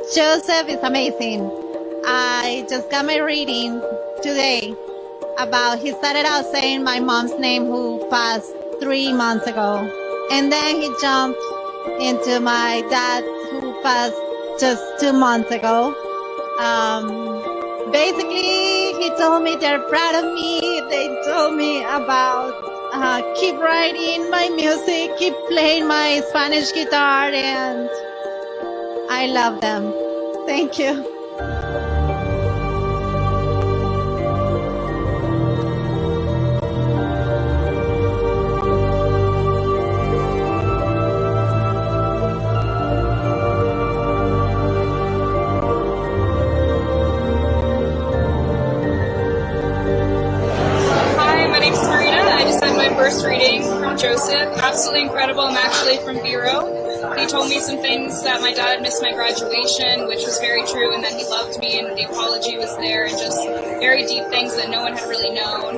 Joseph is amazing. I just got my reading today about, he started out saying my mom's name who passed 3 months ago. And then he jumped into my dad who passed just 2 months ago. Basically, he told me they're proud of me. They told me about keep writing my music, keep playing my Spanish guitar, and I love them. Thank you. Hi, my name's Marina. I just had my first reading from Joseph. Absolutely incredible. I'm actually from Vero. He told me some things that my dad had missed my graduation, which was very true, and that he loved me and the apology was there, and just very deep things that no one had really known.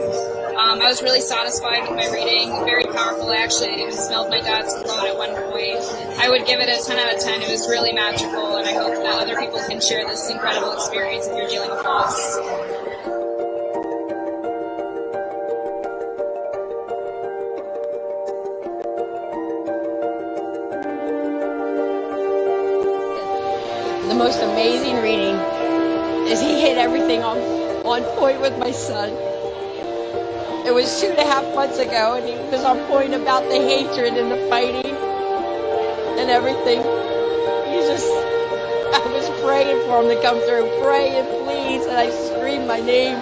I was really satisfied with my reading, very powerful. I actually even smelled my dad's cologne at one point. I would give it a 10 out of 10. It was really magical, and I hope that other people can share this incredible experience if you're dealing with loss. The most amazing reading is he hit everything on point with my son. It was 2.5 months ago, and he was on point about the hatred and the fighting and everything. I was praying for him to come through, praying, please, and I screamed my name.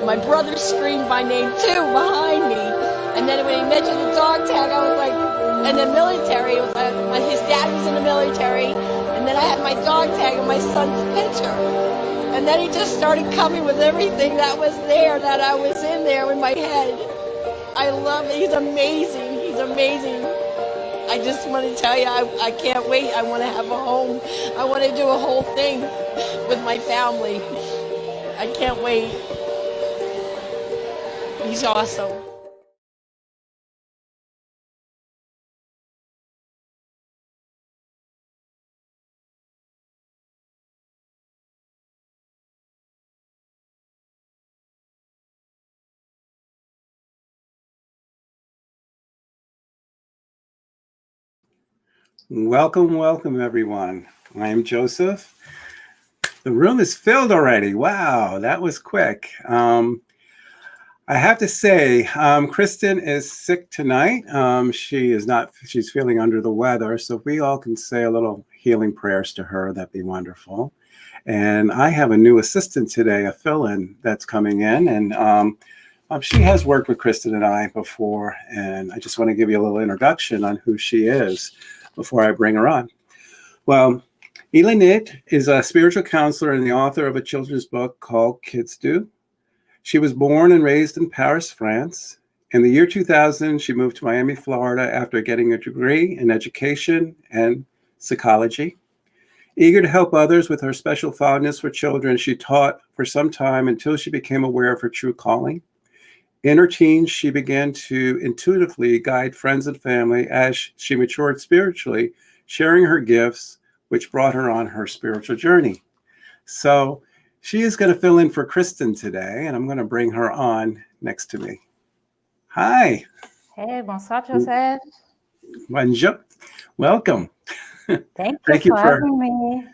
My brother screamed my name too behind me. And then when he mentioned the dog tag, I was like, and the military, his dad was in the military, and then I had my dog tag and my son's picture. And then he just started coming with everything that was there, that I was in there in my head. I love it. He's amazing. He's amazing. I just want to tell you, I can't wait. I want to have a home. I want to do a whole thing with my family. I can't wait. He's awesome. Welcome, welcome, everyone. I am Joseph. The room is filled already. Wow, that was quick. I have to say, Kristen is sick tonight. She's feeling under the weather. So if we all can say a little healing prayers to her, that'd be wonderful. And I have a new assistant today, a fill-in that's coming in. And she has worked with Kristen and I before. And I just want to give you a little introduction on who she is before I bring her on. Well, Elenit is a spiritual counselor and the author of a children's book called Kids Do. She was born and raised in Paris, France. In the year 2000, she moved to Miami, Florida after getting a degree in education and psychology. Eager to help others with her special fondness for children, she taught for some time until she became aware of her true calling. In her teens, she began to intuitively guide friends and family as she matured spiritually, sharing her gifts, which brought her on her spiritual journey. So she is going to fill in for Kristen today, and I'm going to bring her on next to me. Hi. Hey, bonsoir, Joseph. Bonjour. Welcome. Thank you for having me.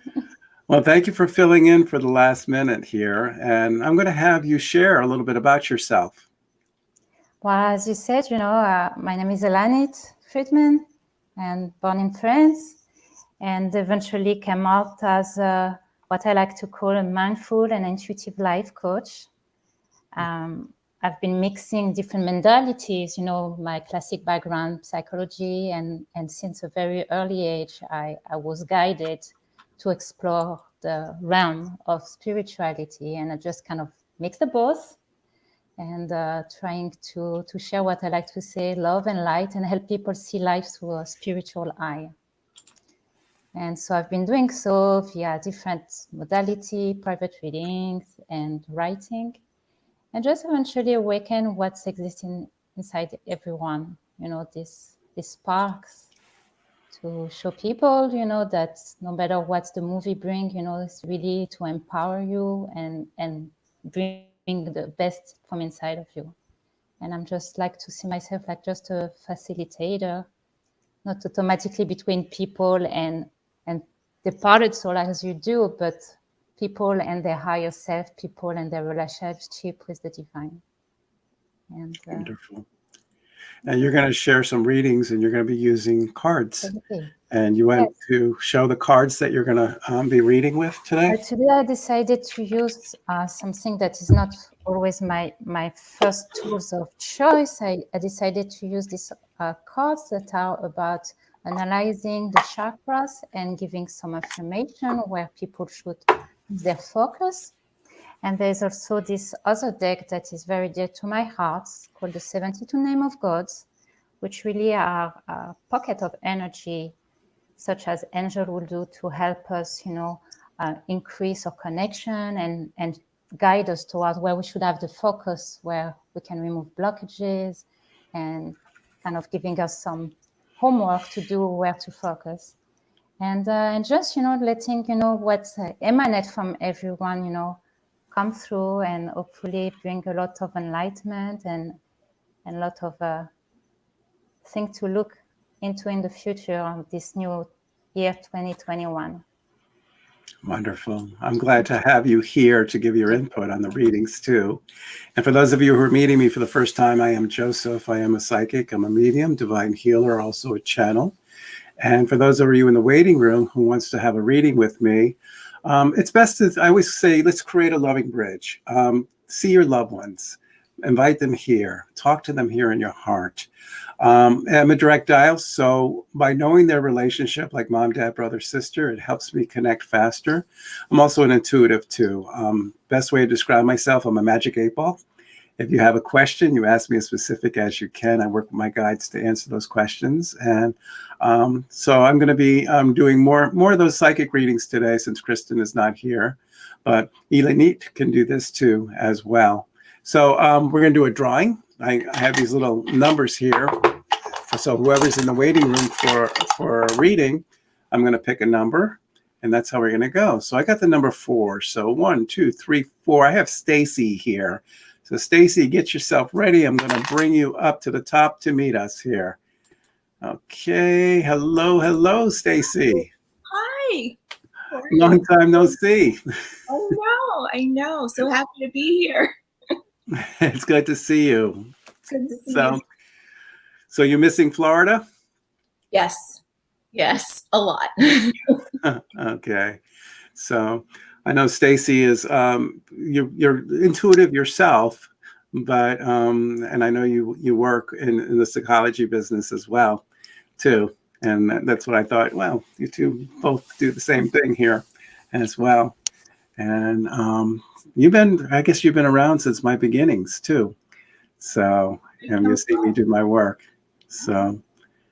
Well, thank you for filling in for the last minute here. And I'm going to have you share a little bit about yourself. Well, as you said, my name is Elanit Friedman and born in France, and eventually came out as what I like to call a mindful and intuitive life coach. I've been mixing different modalities, my classic background, psychology, and since a very early age, I was guided to explore the realm of spirituality, and I just kind of mix the both. And trying to share what I like to say, love and light, and help people see life through a spiritual eye. And so I've been doing so via different modality, private readings and writing, and just eventually awaken what's existing inside everyone, these sparks to show people, that no matter what the movie brings, it's really to empower you and bring the best from inside of you. And I'm just like to see myself like just a facilitator, not automatically between people and departed soul as you do, but people and their higher self, people and their relationship with the divine. And Wonderful. And you're going to share some readings, and you're going to be using cards. okay. And you want to show the cards that you're going to be reading with today? Today I decided to use something that is not always my first tools of choice. I decided to use these cards that are about analyzing the chakras and giving some affirmation where people should use their focus. And there's also this other deck that is very dear to my heart called the 72 Name of Gods, which really are a pocket of energy, such as angel will do to help us, increase our connection and guide us towards where we should have the focus, where we can remove blockages and kind of giving us some homework to do where to focus. And just, letting, what emanates from everyone, come through and hopefully bring a lot of enlightenment and a lot of things to look into in the future of this new year 2021. Wonderful. I'm glad to have you here to give your input on the readings too. And for those of you who are meeting me for the first time, I am Joseph. I am a psychic. I'm a medium, divine healer, also a channel. And for those of you in the waiting room who wants to have a reading with me, it's best to, I always say, let's create a loving bridge. See your loved ones. Invite them here. Talk to them here in your heart. I'm a direct dial, so by knowing their relationship, like mom, dad, brother, sister, it helps me connect faster. I'm also an intuitive too. Best way to describe myself, I'm a magic 8-ball. If you have a question, you ask me as specific as you can. I work with my guides to answer those questions. And so I'm going to be doing more of those psychic readings today since Kristen is not here. But Elenit can do this too as well. So we're going to do a drawing. I have these little numbers here. So whoever's in the waiting room for a reading, I'm going to pick a number. And that's how we're going to go. So I got the number 4. So 1, 2, 3, 4. I have Stacy here. So Stacy, get yourself ready. I'm going to bring you up to the top to meet us here. Okay. Hello, Stacy. Hi. Long time no see. I know. So happy to be here. It's good to see you. Good to see you. So you're missing Florida? Yes, a lot. Okay. So I know Stacy is you're intuitive yourself, but and I know you work in the psychology business as well, too. And that's what I thought. Well, you two both do the same thing here as well. And I guess you've been around since my beginnings too. So and you see me do my work. So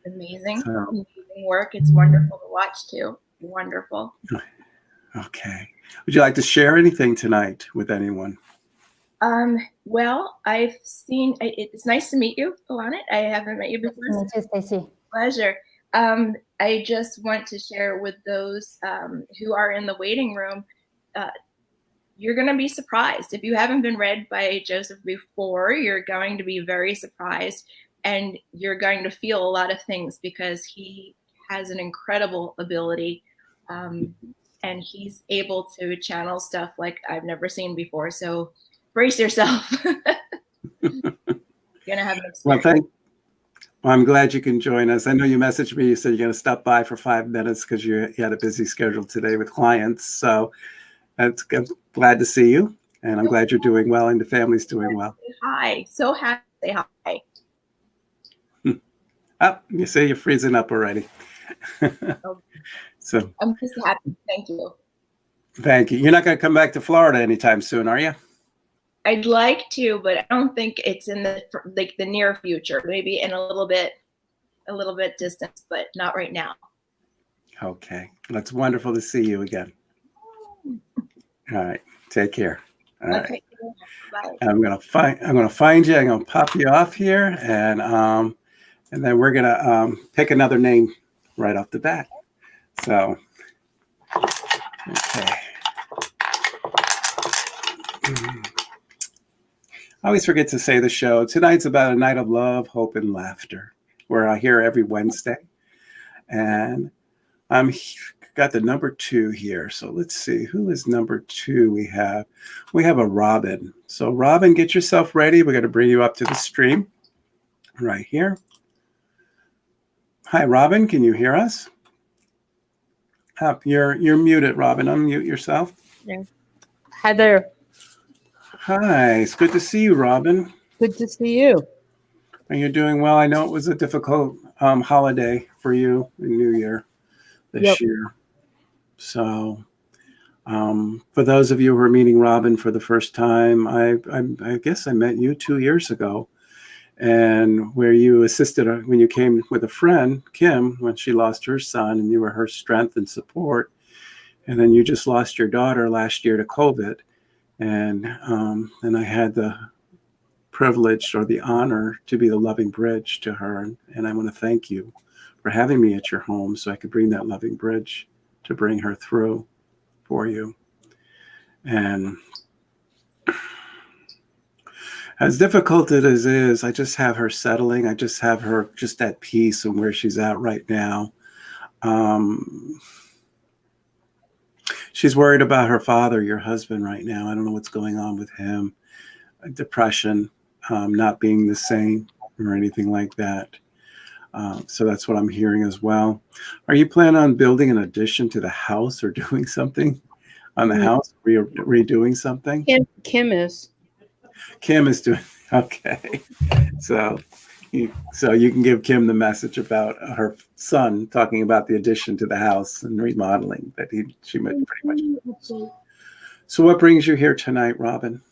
amazing work. It's wonderful to watch too. Wonderful. Okay. Would you like to share anything tonight with anyone? Well, I've seen. It's nice to meet you, Alanet. I haven't met you before. Me too, Stacy. Pleasure. I just want to share with those who are in the waiting room. You're going to be surprised. If you haven't been read by Joseph before, you're going to be very surprised, and you're going to feel a lot of things because he has an incredible ability. And he's able to channel stuff like I've never seen before. So brace yourself. You're gonna have an experience. Well, I'm glad you can join us. I know you messaged me. You said you're going to stop by for 5 minutes because you had a busy schedule today with clients. So I'm glad to see you, and I'm glad you're doing well and the family's doing well. Hi, so happy to say hi. You say you're freezing up already. So I'm just happy. Thank you. Thank you. You're not going to come back to Florida anytime soon, are you? I'd like to, but I don't think it's in the near future. Maybe in a little bit distance, but not right now. Okay, that's wonderful to see you again. All right, take care. All right. Okay. Bye. I'm gonna find you. I'm gonna pop you off here, and then we're gonna pick another name right off the bat. So, okay. I always forget to say the show. Tonight's about a night of love, hope, and laughter. We're here every Wednesday. And I'm got the number 2 here. So let's see. Who is number 2 we have? We have a Robin. So Robin, get yourself ready. We're going to bring you up to the stream right here. Hi, Robin. Can you hear us? You're muted, Robin. Unmute yourself. Yeah. Hi there. Hi. It's good to see you, Robin. Good to see you. Are you doing well? I know it was a difficult holiday for you in New Year this year. So for those of you who are meeting Robin for the first time, I guess I met you 2 years ago, and where you assisted her when you came with a friend, Kim, when she lost her son, and you were her strength and support. And then you just lost your daughter last year to COVID. And I had the privilege or the honor to be the loving bridge to her. And I want to thank you for having me at your home so I could bring that loving bridge to bring her through for you. And as difficult as it is, I just have her settling. I just have her just at peace and where she's at right now. She's worried about her father, your husband, right now. I don't know what's going on with him. Depression, not being the same or anything like that. So that's what I'm hearing as well. Are you planning on building an addition to the house or doing something on the house? Redoing something? Kim is. Kim is doing, okay. So you can give Kim the message about her son talking about the addition to the house and remodeling that she pretty much knows. So what brings you here tonight, Robin?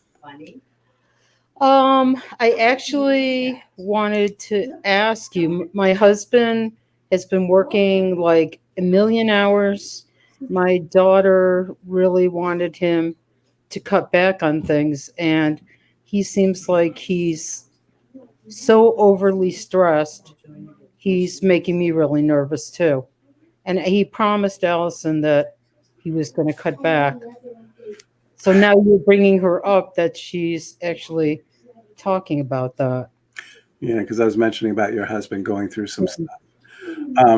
I actually wanted to ask you, my husband has been working like a million hours. My daughter really wanted him to cut back on things, and he seems like he's so overly stressed. He's making me really nervous too. And he promised Allison that he was going to cut back. So now you're bringing her up that she's actually talking about that. Yeah, because I was mentioning about your husband going through some stuff.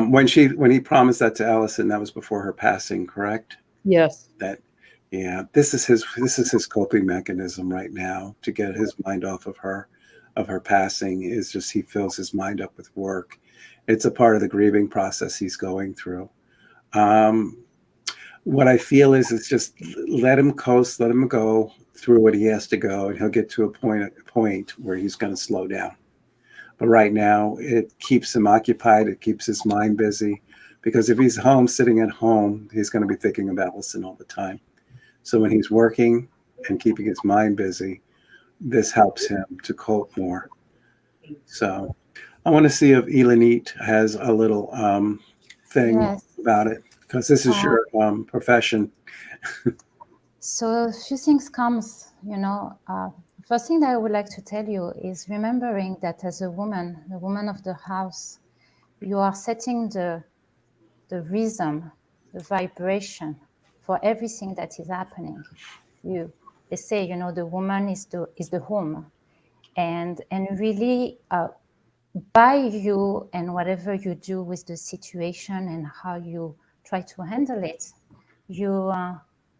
When he promised that to Allison, that was before her passing, correct? Yes. This is his coping mechanism right now to get his mind off of her passing. Is just he fills his mind up with work. It's a part of the grieving process he's going through. What I feel is it's just let him coast, let him go through what he has to go, and he'll get to a point where he's going to slow down. But right now, it keeps him occupied. It keeps his mind busy, because if he's home, sitting at home, he's going to be thinking about Allison all the time. So when he's working and keeping his mind busy, this helps him to cope more. So I want to see if Elenite has a little thing about it, because this is your profession. So a few things comes, first thing that I would like to tell you is remembering that as a woman, the woman of the house, you are setting the rhythm, the vibration for everything that is happening. They say, the woman is the home, and really by you and whatever you do with the situation and how you try to handle it, you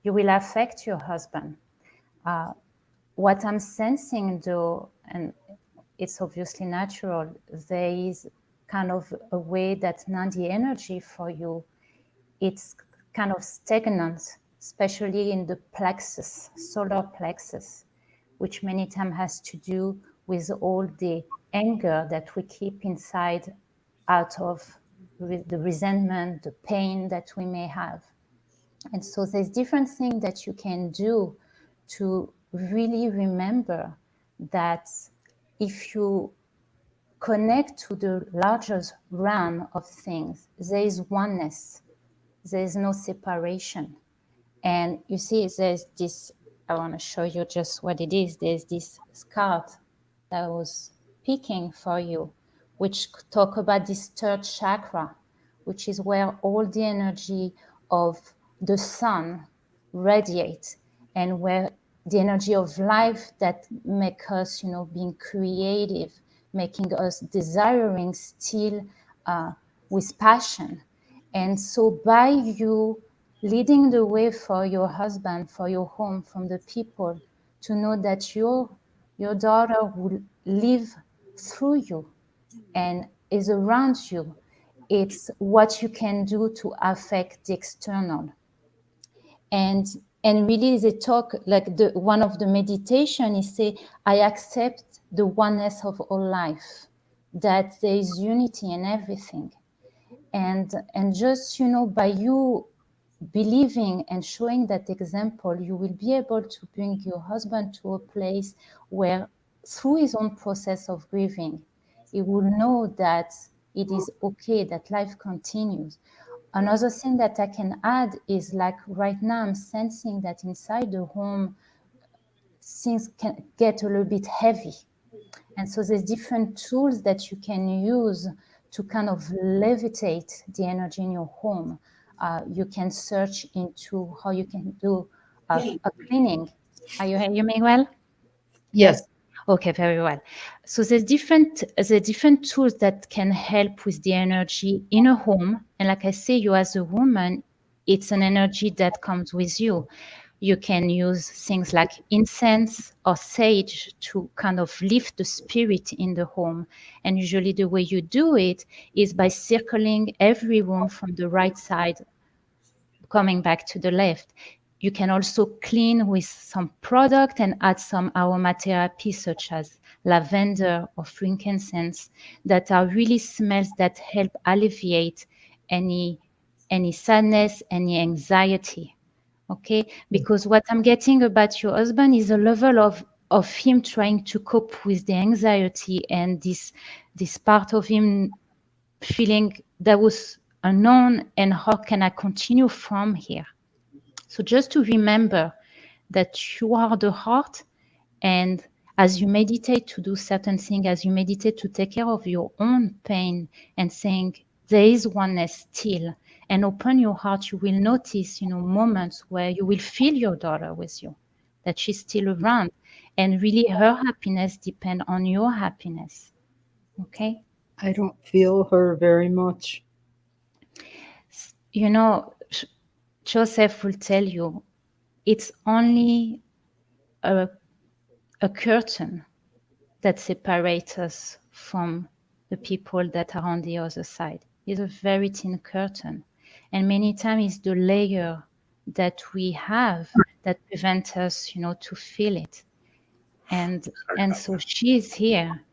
will affect your husband. What I'm sensing though, and it's obviously natural, there is kind of a way that now the energy for you, it's kind of stagnant, especially in the plexus, solar plexus, which many times has to do with all the anger that we keep inside out of the resentment, the pain that we may have. And so there's different things that you can do to really remember that if you connect to the largest realm of things, there is oneness, there is no separation. And you see, there's this, I want to show you just what it is. There's this card that I was picking for you, which talk about this third chakra, which is where all the energy of the sun radiates, and where the energy of life that make us, being creative, making us desiring still with passion. And so by you leading the way for your husband, for your home, from the people, to know that your daughter will live through you and is around you, it's what you can do to affect the external. And really they talk like one of the meditation is say, I accept the oneness of all life, that there is unity in everything. And just, by you believing and showing that example, you will be able to bring your husband to a place where through his own process of grieving, he will know that it is okay, that life continues. Another thing that I can add is, like, right now I'm sensing that inside the home, things can get a little bit heavy. And so there's different tools that you can use to kind of levitate the energy in your home. You can search into how you can do a cleaning. Are you hearing me well? Yes. Okay, very well. So there's different tools that can help with the energy in a home. And like I say, you as a woman, it's an energy that comes with you. You can use things like incense or sage to kind of lift the spirit in the home. And usually the way you do it is by circling every room from the right side, coming back to the left. You can also clean with some product and add some aromatherapy such as lavender or frankincense that are really smells that help alleviate any sadness, any anxiety. Okay, because what I'm getting about your husband is a level of him trying to cope with the anxiety and this part of him feeling that was unknown, and how can I continue from here? So just to remember that you are the heart, and as you meditate to do certain things, as you meditate to take care of your own pain and saying there is oneness still, and open your heart, you will notice, moments where you will feel your daughter with you, that she's still around, and really her happiness depends on your happiness. Okay? I don't feel her very much. Joseph will tell you it's only a curtain that separates us from the people that are on the other side. It's a very thin curtain. And many times it's the layer that we have that prevents us, to feel it. And so she is here.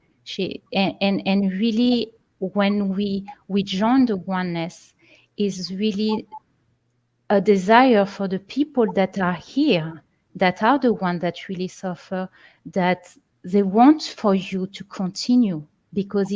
And really when we join the oneness is really a desire for the people that are here, that are the ones that really suffer, that they want for you to continue, because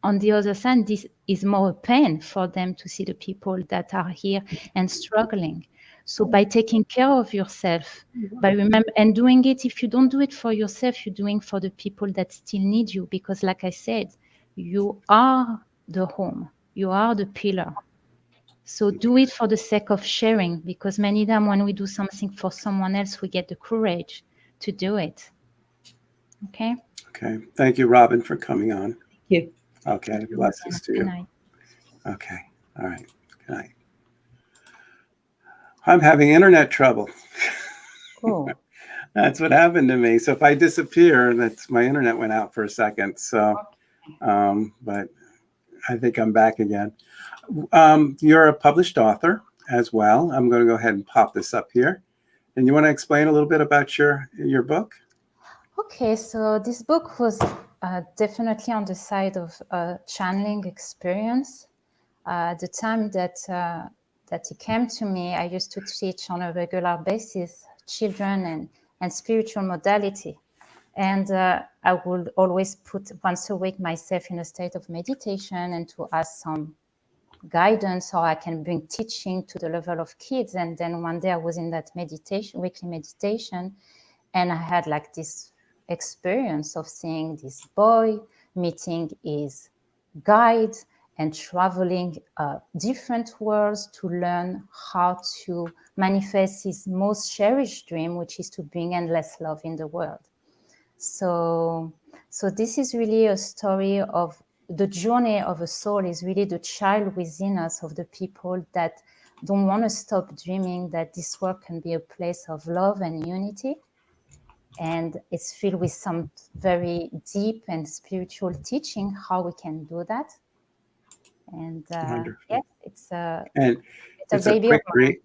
on the other side, this is more pain for them to see the people that are here and struggling. So by taking care of yourself, by remember and doing it, if you don't do it for yourself, you're doing for the people that still need you, because like I said, you are the home, you are the pillar. So do it for the sake of sharing, because many times when we do something for someone else, we get the courage to do it. Okay? Okay. Thank you, Robin, for coming on. Thank you. Okay. Blessings to you. Good night. Okay. All right. Good night. I'm having internet trouble. Oh. That's what happened to me. So if I disappear, my internet went out for a second. So, but I think I'm back again. You're a published author as well. I'm going to go ahead and pop this up here. And you want to explain a little bit about your book? Okay, so this book was definitely on the side of a channeling experience. The time that it came to me, I used to teach on a regular basis children and spiritual modality. And I would always put once a week myself in a state of meditation and to ask some guidance, how I can bring teaching to the level of kids. And then one day I was in that weekly meditation, and I had like this experience of seeing this boy meeting his guide, and traveling different worlds to learn how to manifest his most cherished dream, which is to bring endless love in the world. So this is really a story of the journey of a soul, is really the child within us, of the people that don't want to stop dreaming that this world can be a place of love and unity. And it's filled with some very deep and spiritual teaching how we can do that. And Wonderful. yes, it's a baby quick read.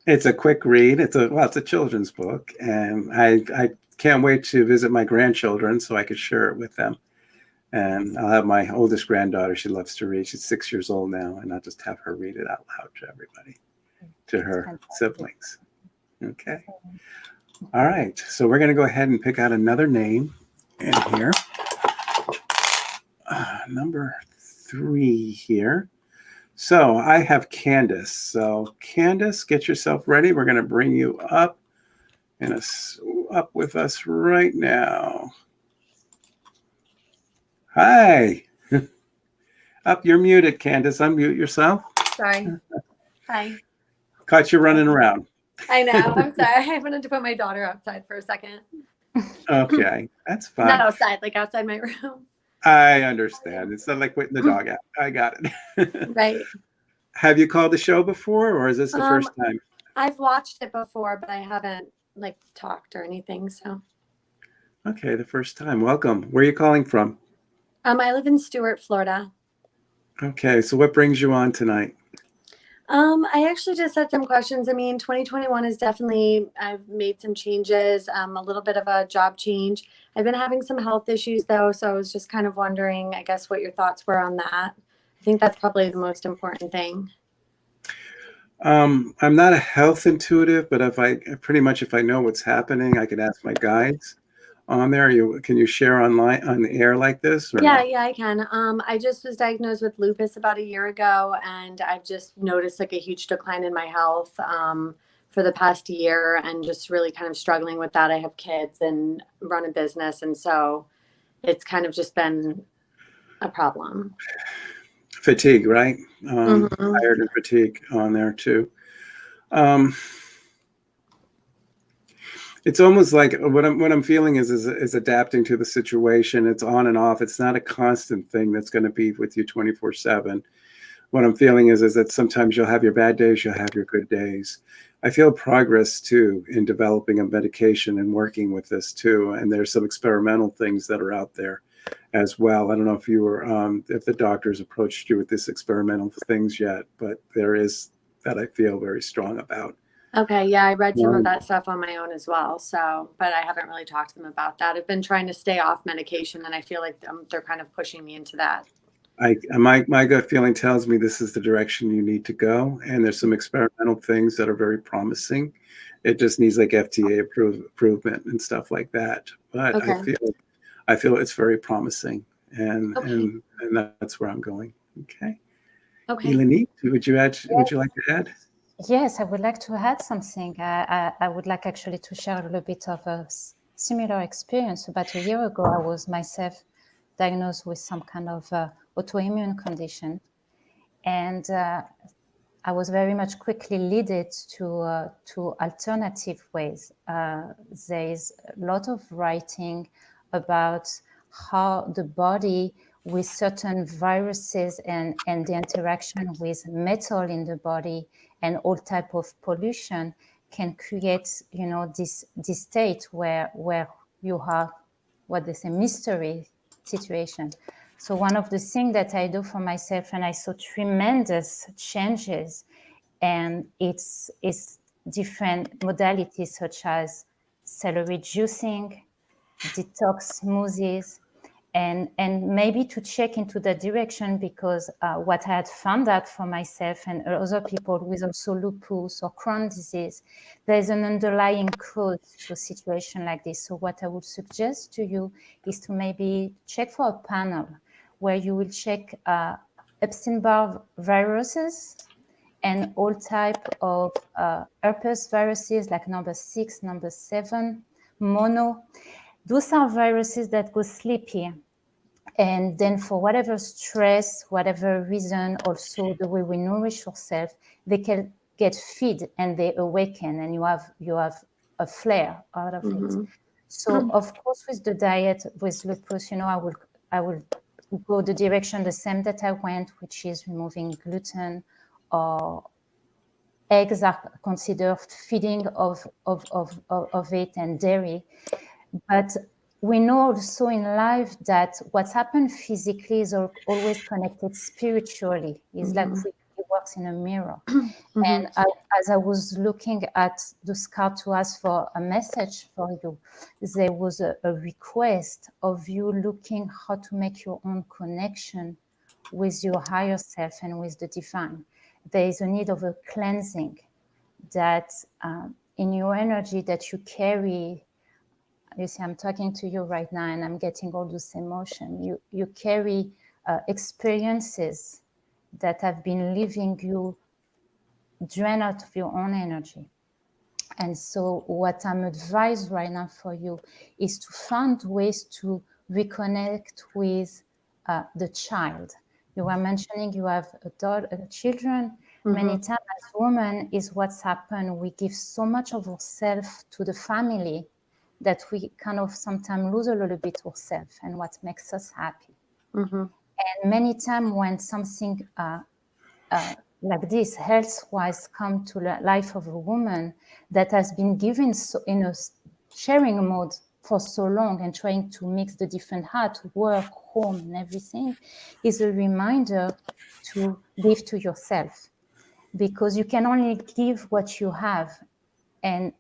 It's a quick read. It's a children's book, and I can't wait to visit my grandchildren so I could share it with them. And I'll have my oldest granddaughter. She loves to read. She's 6 years old now, and I'll just have her read it out loud to everybody, to her siblings. Okay. All right. So we're going to go ahead and pick out another name in here. Number 3 here. So I have Candace. So Candace, get yourself ready. We're going to bring you up up with us right now. Hi. Up, you're muted, Candace. Unmute yourself. Sorry. Hi. Caught you running around. I know. I'm sorry. I wanted to put my daughter outside for a second. Okay, that's fine. Not outside, like outside my room. I understand. It's not like waiting the dog out. I got it. Right. Have you called the show before, or is this the first time? I've watched it before, but I haven't like talked or anything. So. Okay, the first time. Welcome. Where are you calling from? I live in Stuart, Florida. Okay, so what brings you on tonight? I actually just had some questions. I mean, 2021 is definitely, I've made some changes, a little bit of a job change. I've been having some health issues though. So I was just kind of wondering, I guess, what your thoughts were on that. I think that's probably the most important thing. I'm not a health intuitive, but if I know what's happening, I can ask my guides on there. Can you share online on the air like this? Or yeah, I can. I just was diagnosed with lupus about a year ago, and I've just noticed like a huge decline in my health for the past year, and just really kind of struggling with that. I have kids and run a business, and so it's kind of just been a problem. Fatigue, right? Tired and fatigue on there too. It's almost like what I'm feeling is adapting to the situation. It's on and off. It's not a constant thing that's going to be with you 24/7. What I'm feeling is that sometimes you'll have your bad days, you'll have your good days. I feel progress too in developing a medication and working with this too. And there's some experimental things that are out there as well. I don't know if you were, if the doctors approached you with this experimental things yet, but there is that I feel very strong about. Okay, yeah, I read some of that stuff on my own as well. So, but I haven't really talked to them about that. I've been trying to stay off medication, and I feel like they're kind of pushing me into that. My gut feeling tells me this is the direction you need to go, and there's some experimental things that are very promising. It just needs like FDA improvement and stuff like that. But okay. I feel it's very promising, and that's where I'm going. Okay. Okay. Eleni, would you like to add? Yes, I would like to add something. I would like actually to share a little bit of a similar experience. About a year ago, I was myself diagnosed with some kind of autoimmune condition. And I was very much quickly led to alternative ways. There is a lot of writing about how the body with certain viruses and the interaction with metal in the body and all type of pollution can create, this state where you have what they say mystery situation. So one of the things that I do for myself, and I saw tremendous changes, and it's different modalities such as celery juicing, detox smoothies, and maybe to check into that direction, because what I had found out for myself and other people with also lupus or Crohn's disease, there's an underlying cause to a situation like this. So what I would suggest to you is to maybe check for a panel where you will check Epstein-Barr viruses and all type of herpes viruses like number 6, number 7, mono. Those are viruses that go sleepy And then for whatever stress, whatever reason, also the way we nourish ourselves, they can get fed and they awaken, and you have a flare out of it. So of course, with the diet, with lupus, I will go the direction the same that I went, which is removing gluten, or eggs are considered feeding of it, and dairy. But we know also in life that what's happened physically is always connected spiritually. It's like it works in a mirror. And as I was looking at those cards to ask for a message for you, there was a request of you looking how to make your own connection with your higher self and with the divine. There is a need of a cleansing that in your energy that you carry. You see, I'm talking to you right now and I'm getting all this emotion. You carry experiences that have been leaving you drained out of your own energy. And so what I'm advised right now for you is to find ways to reconnect with the child. You were mentioning you have children. Many times as women is what's happened. We give so much of ourselves to the family that we kind of sometimes lose a little bit ourselves and what makes us happy. And many times when something like this, health-wise, come to the life of a woman that has been given in a sharing mode for so long and trying to mix the different heart, work, home, and everything, is a reminder to give to yourself, because you can only give what you have, and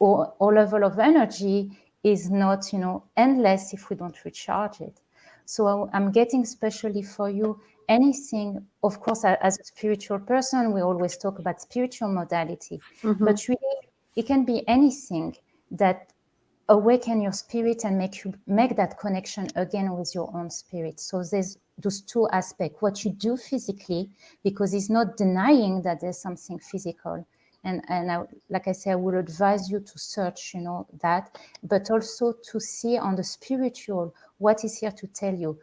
all level of energy is not, endless if we don't recharge it. So I'm getting especially for you anything, of course, as a spiritual person, we always talk about spiritual modality, but really it can be anything that awaken your spirit and make that connection again with your own spirit. So there's those two aspects, what you do physically, because it's not denying that there's something physical. And like I say, I would advise you to search, that, but also to see on the spiritual, what is here to tell you.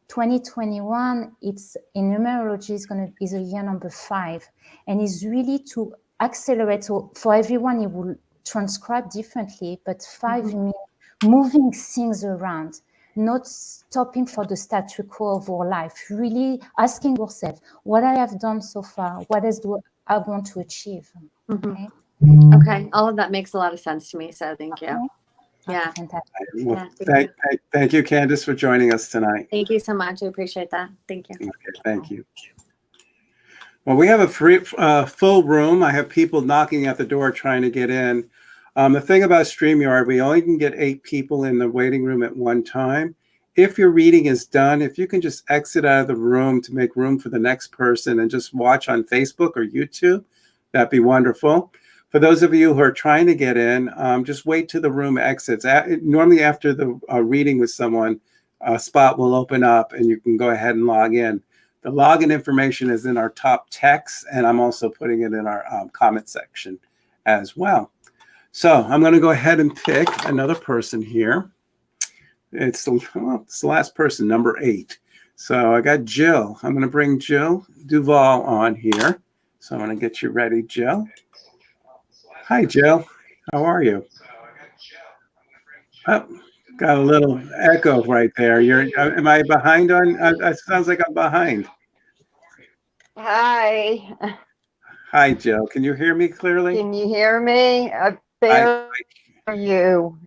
2021, it's in numerology is a year number 5, and is really to accelerate. So for everyone, it will transcribe differently, but 5 means moving things around, not stopping for the status quo of our life, really asking yourself, what I have done so far, what else do I want to achieve? Okay, all of that makes a lot of sense to me, so thank you. Yeah. Fantastic. Well, thank you, Candace, for joining us tonight. Thank you so much. I appreciate that. Thank you. Okay, thank you. Well, we have a full room. I have people knocking at the door trying to get in. The thing about StreamYard, we only can get 8 people in the waiting room at one time. If your reading is done, if you can just exit out of the room to make room for the next person and just watch on Facebook or YouTube, that'd be wonderful. For those of you who are trying to get in, just wait till the room exits. Normally after the reading with someone, a spot will open up and you can go ahead and log in. The login information is in our top text, and I'm also putting it in our comment section as well. So I'm going to go ahead and pick another person here. It's the last person, number 8. So I got Jill. I'm going to bring Jill Duval on here. So I'm going to get you ready, Jill. Hi, Jill. How are you? Oh, got a little echo right there. Am I behind on? It sounds like I'm behind. Hi. Hi, Jill. Can you hear me clearly? Can you hear me? I barely hear you.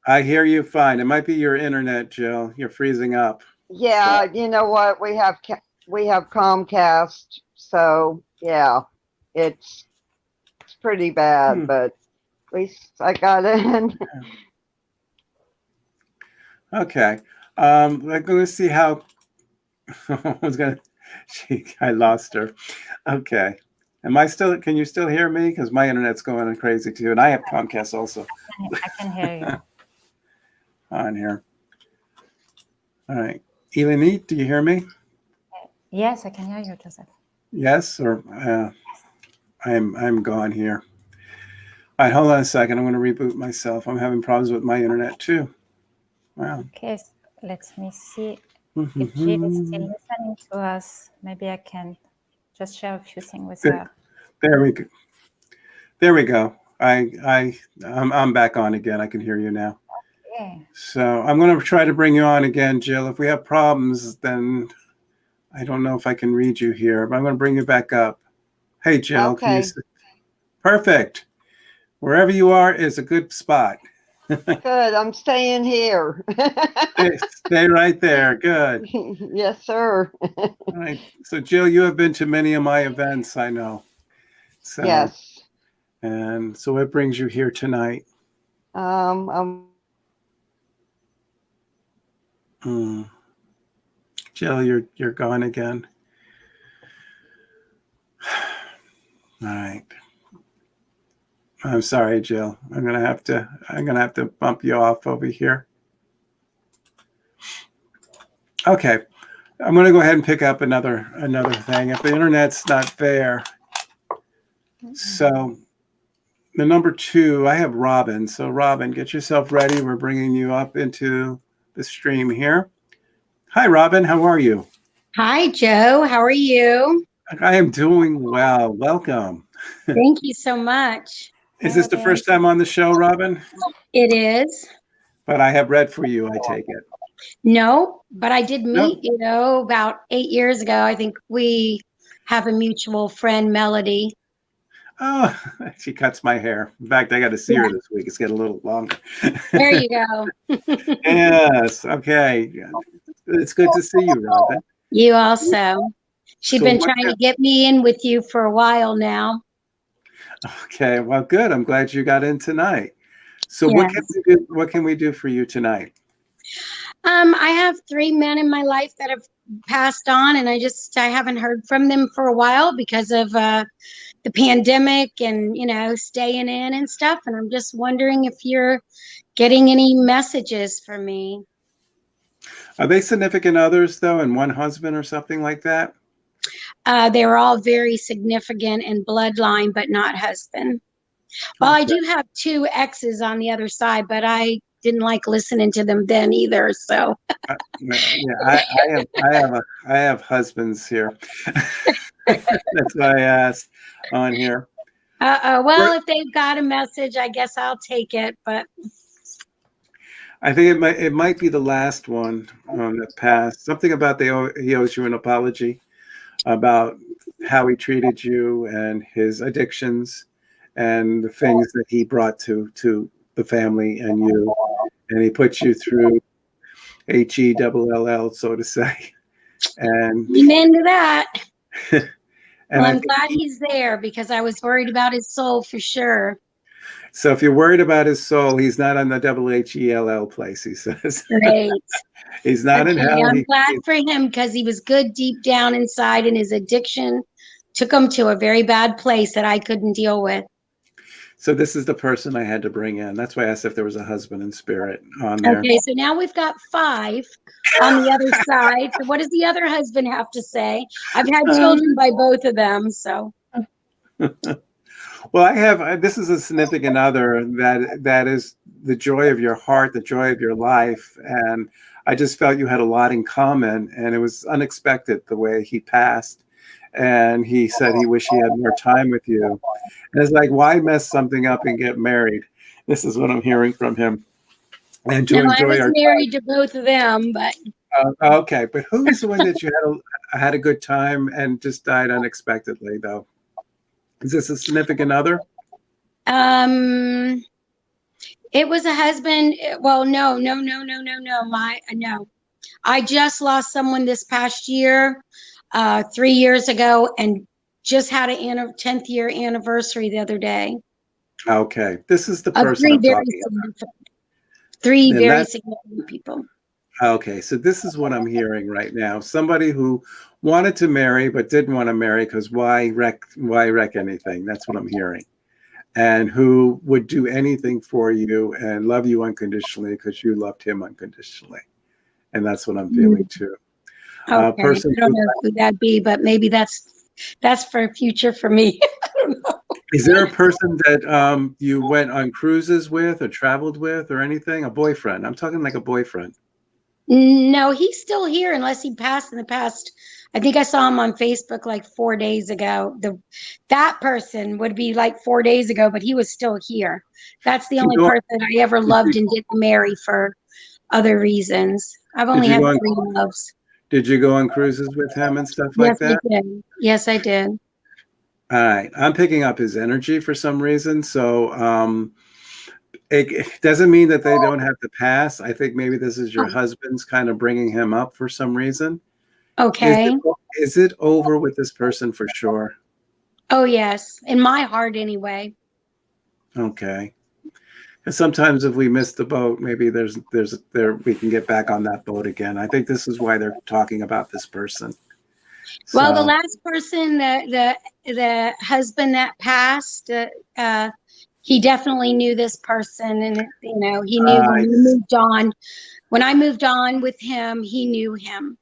I hear you fine. It might be your internet, Jill. You're freezing up. Yeah, so. You know what? We have Comcast, so yeah, it's pretty bad, but at least I got in. Okay. I'm going to see how I lost her. Okay. Can you still hear me? Because my internet's going crazy too. And I have Comcast also. I can hear you. On here. All right. Eleni, do you hear me? Yes, I can hear you, Joseph. Yes, or I'm gone here. All right, hold on a second. I'm going to reboot myself. I'm having problems with my internet too. Wow. Okay, so let me see. If Jill is still Mhm. listening to us, maybe I can just share a few things with There her. there we go. There we go. I'm back on again. I can hear you now. Yeah. So I'm going to try to bring you on again, Jill. If we have problems, then I don't know if I can read you here, but I'm going to bring you back up. Hey, Jill, can you Okay, see? Perfect. Wherever you are is a good spot. good. I'm staying here. Stay right there. Good. Yes, sir. All right. So, Jill, you have been to many of my events, I know. So, Yes. and so what brings you here tonight? Um, Hmm. Jill, you're gone again. All right. I'm sorry, Jill. I'm gonna have to bump you off over here. Okay. I'm gonna go ahead and pick up another thing. If the internet's not there, so the number 2, I have Robin. So Robin, get yourself ready. We're bringing you up into the stream here. Hi, Robin. How are you? Hi, Joe. How are you? I am doing well. Welcome. Thank you so much. Is this the first time on the show, Robin? It is. But I have read for you, I take it. No, but I did meet, No? about 8 years ago. I think we have a mutual friend, Melody. Oh, she cuts my hair. In fact, I got to see her this week. It's getting a little longer. There you go. Yes. Okay. It's good to see you, Robin. You also. She's So been what? trying to get me in with you for a while now. Okay. Well, good. I'm glad you got in tonight. So what can Yes. we do? What can we do for you tonight? I have 3 men in my life that have passed on, and I haven't heard from them for a while because of the pandemic and staying in and stuff. And I'm just wondering if you're getting any messages for me. Are they significant others though, and one husband or something like that? They were all very significant in bloodline, but not husband. Well, I Okay. do have 2 exes on the other side, but I didn't like listening to them then either. So Yeah, I have husbands here. That's why I asked on here. well, if they've got a message, I guess I'll take it. But I think it might be the last one that passed. Something about he owes you an apology about how he treated you and his addictions and the things that he brought to the family and you, and he put you through HELL, so to say. And amen to that. and Well, I I'm think glad he's there because I was worried about his soul for sure. so. If you're worried about his soul, he's not on the HELL place. He says Great. he's not in Okay, hell. I'm glad for him because he was good deep down inside, and his addiction took him to a very bad place that I couldn't deal with. So this is the person I had to bring in. That's why I asked if there was a husband in spirit on there. Okay, so now we've got 5 on the other side. So what does the other husband have to say? I've had children by both of them, so. Well, I have. This is a significant other that is the joy of your heart, the joy of your life, and I just felt you had a lot in common. And it was unexpected the way he passed, and he said he wished he had more time with you. And it's like, why mess something up and get married? This is what I'm hearing from him. And to No, I enjoy was our married to both of them, but okay, but who is the one that you had a good time and just died unexpectedly though? Is this a significant other? it was a husband. Well, no. No. I just lost someone this past year, 3 years ago, and just had a 10th year anniversary the other day. Okay, this is the Of person I'm talking about. Three And very significant people. Okay, so this is what I'm hearing right now. Somebody who wanted to marry but didn't want to marry because why wreck anything? That's what I'm hearing. And who would do anything for you and love you unconditionally because you loved him unconditionally. And that's what I'm feeling too. Okay, Person I don't know who that'd be, but maybe that's for a future for me. I don't know. Is there a person that you went on cruises with or traveled with or anything? A boyfriend. I'm talking like a boyfriend. No, he's still here unless he passed in the past. I think I saw him on Facebook like 4 days ago. That person would be like 4 days ago, but he was still here. That's the Did only you go, person I ever loved and didn't marry for other reasons. I've did only you had go on, three loves. did you go on cruises with him and stuff like Yes, I that? did. Yes, I did. All right. I'm picking up his energy for some reason. So it doesn't mean that they don't have to pass. I think maybe this is your husband's kind of bringing him up for some reason. Okay. Is it over with this person for sure? Oh, yes. In my heart, anyway. Okay. And sometimes if we miss the boat, maybe we can get back on that boat again. I think this is why they're talking about this person. Well, the So, last person, the husband that passed, he definitely knew this person, and he knew when we moved on. When I moved on with him, he knew him,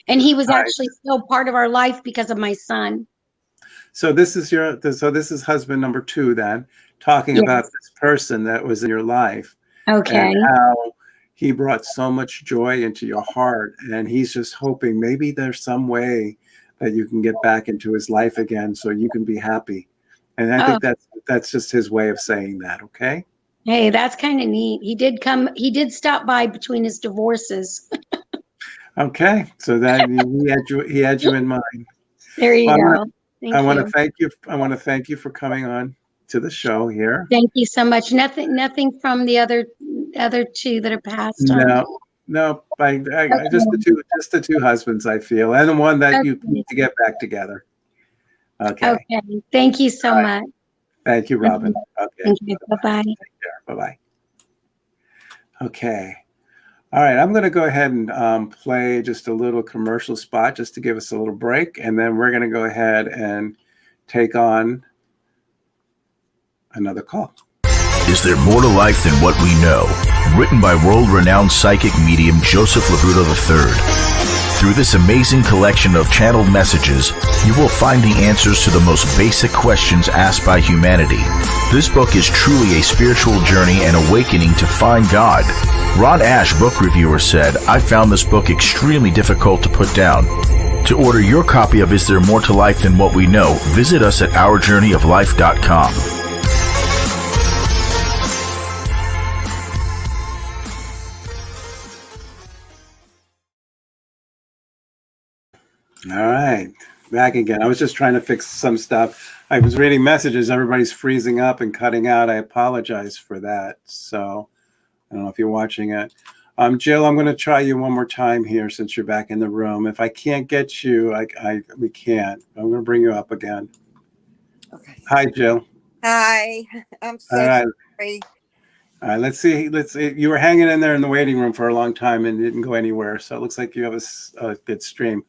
and he was actually still part of our life because of my son. so this is husband number 2 then, talking about Yes. this person that was in your life Okay. and how he brought so much joy into your heart, and he's just hoping maybe there's some way that you can get back into his life again so you can be happy. And I think that's just his way of saying that, okay? Hey, that's kind of neat. He did come. He did stop by between his divorces. Okay, so that he had you in mind. There you Well, go. Thank I want you. to thank you. I want to thank you for coming on to the show here. Thank you so much. Nothing from the other two that are passed on. No, just the two husbands, I feel, and the one that you need to get back together. Okay. Okay. Thank you so much. Thank you, Robin. Okay. Thank you. Bye-bye. Take care. Bye-bye. Okay. All right. I'm going to go ahead and play just a little commercial spot just to give us a little break. And then we're going to go ahead and take on another call. Is there more to life than what we know? Written by world-renowned psychic medium Joseph Labruto III. Through this amazing collection of channeled messages, you will find the answers to the most basic questions asked by humanity. This book is truly a spiritual journey and awakening to find God. Ron Ash, book reviewer, said, "I found this book extremely difficult to put down." To order your copy of Is There More to Life Than What We Know, visit us at OurJourneyOfLife.com. All right, back again. I was just trying to fix some stuff. I was reading messages. Everybody's freezing up and cutting out. I apologize for that. So I don't know if you're watching it. Jill, I'm going to try you one more time here since you're back in the room. If I can't get you, we can't. I'm going to bring you up again. Okay. Hi, Jill. Hi. I'm so All right. sorry. All right, let's see. You were hanging in there in the waiting room for a long time and didn't go anywhere. So it looks like you have a good stream.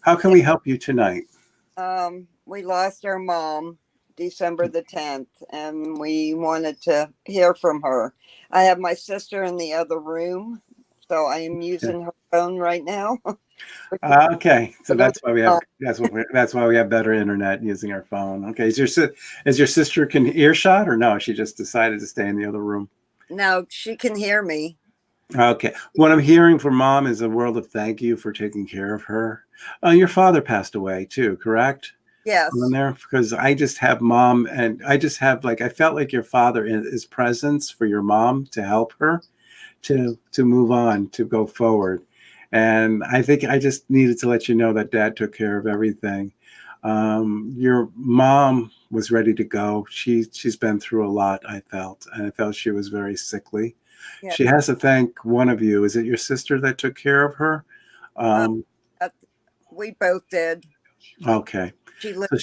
How can we help you tonight? We lost our mom December the 10th, and we wanted to hear from her. I have my sister in the other room, so I am using her phone right now. Okay, so that's why we have better internet using our phone. Okay, is your sister can earshot or no? She just decided to stay in the other room. No, she can hear me. Okay, what I'm hearing from Mom is a world of thank you for taking care of her. Your father passed away too, correct? Yes. On there, because I just have Mom, and I just have I felt like your father is presence for your mom to help her to move on, to go forward. And I think I just needed to let you know that Dad took care of everything. Your mom was ready to go. She's been through a lot, I felt, and I felt she was very sickly. Yeah. She has to thank one of you. Is it your sister that took care of her? We both did. Okay. So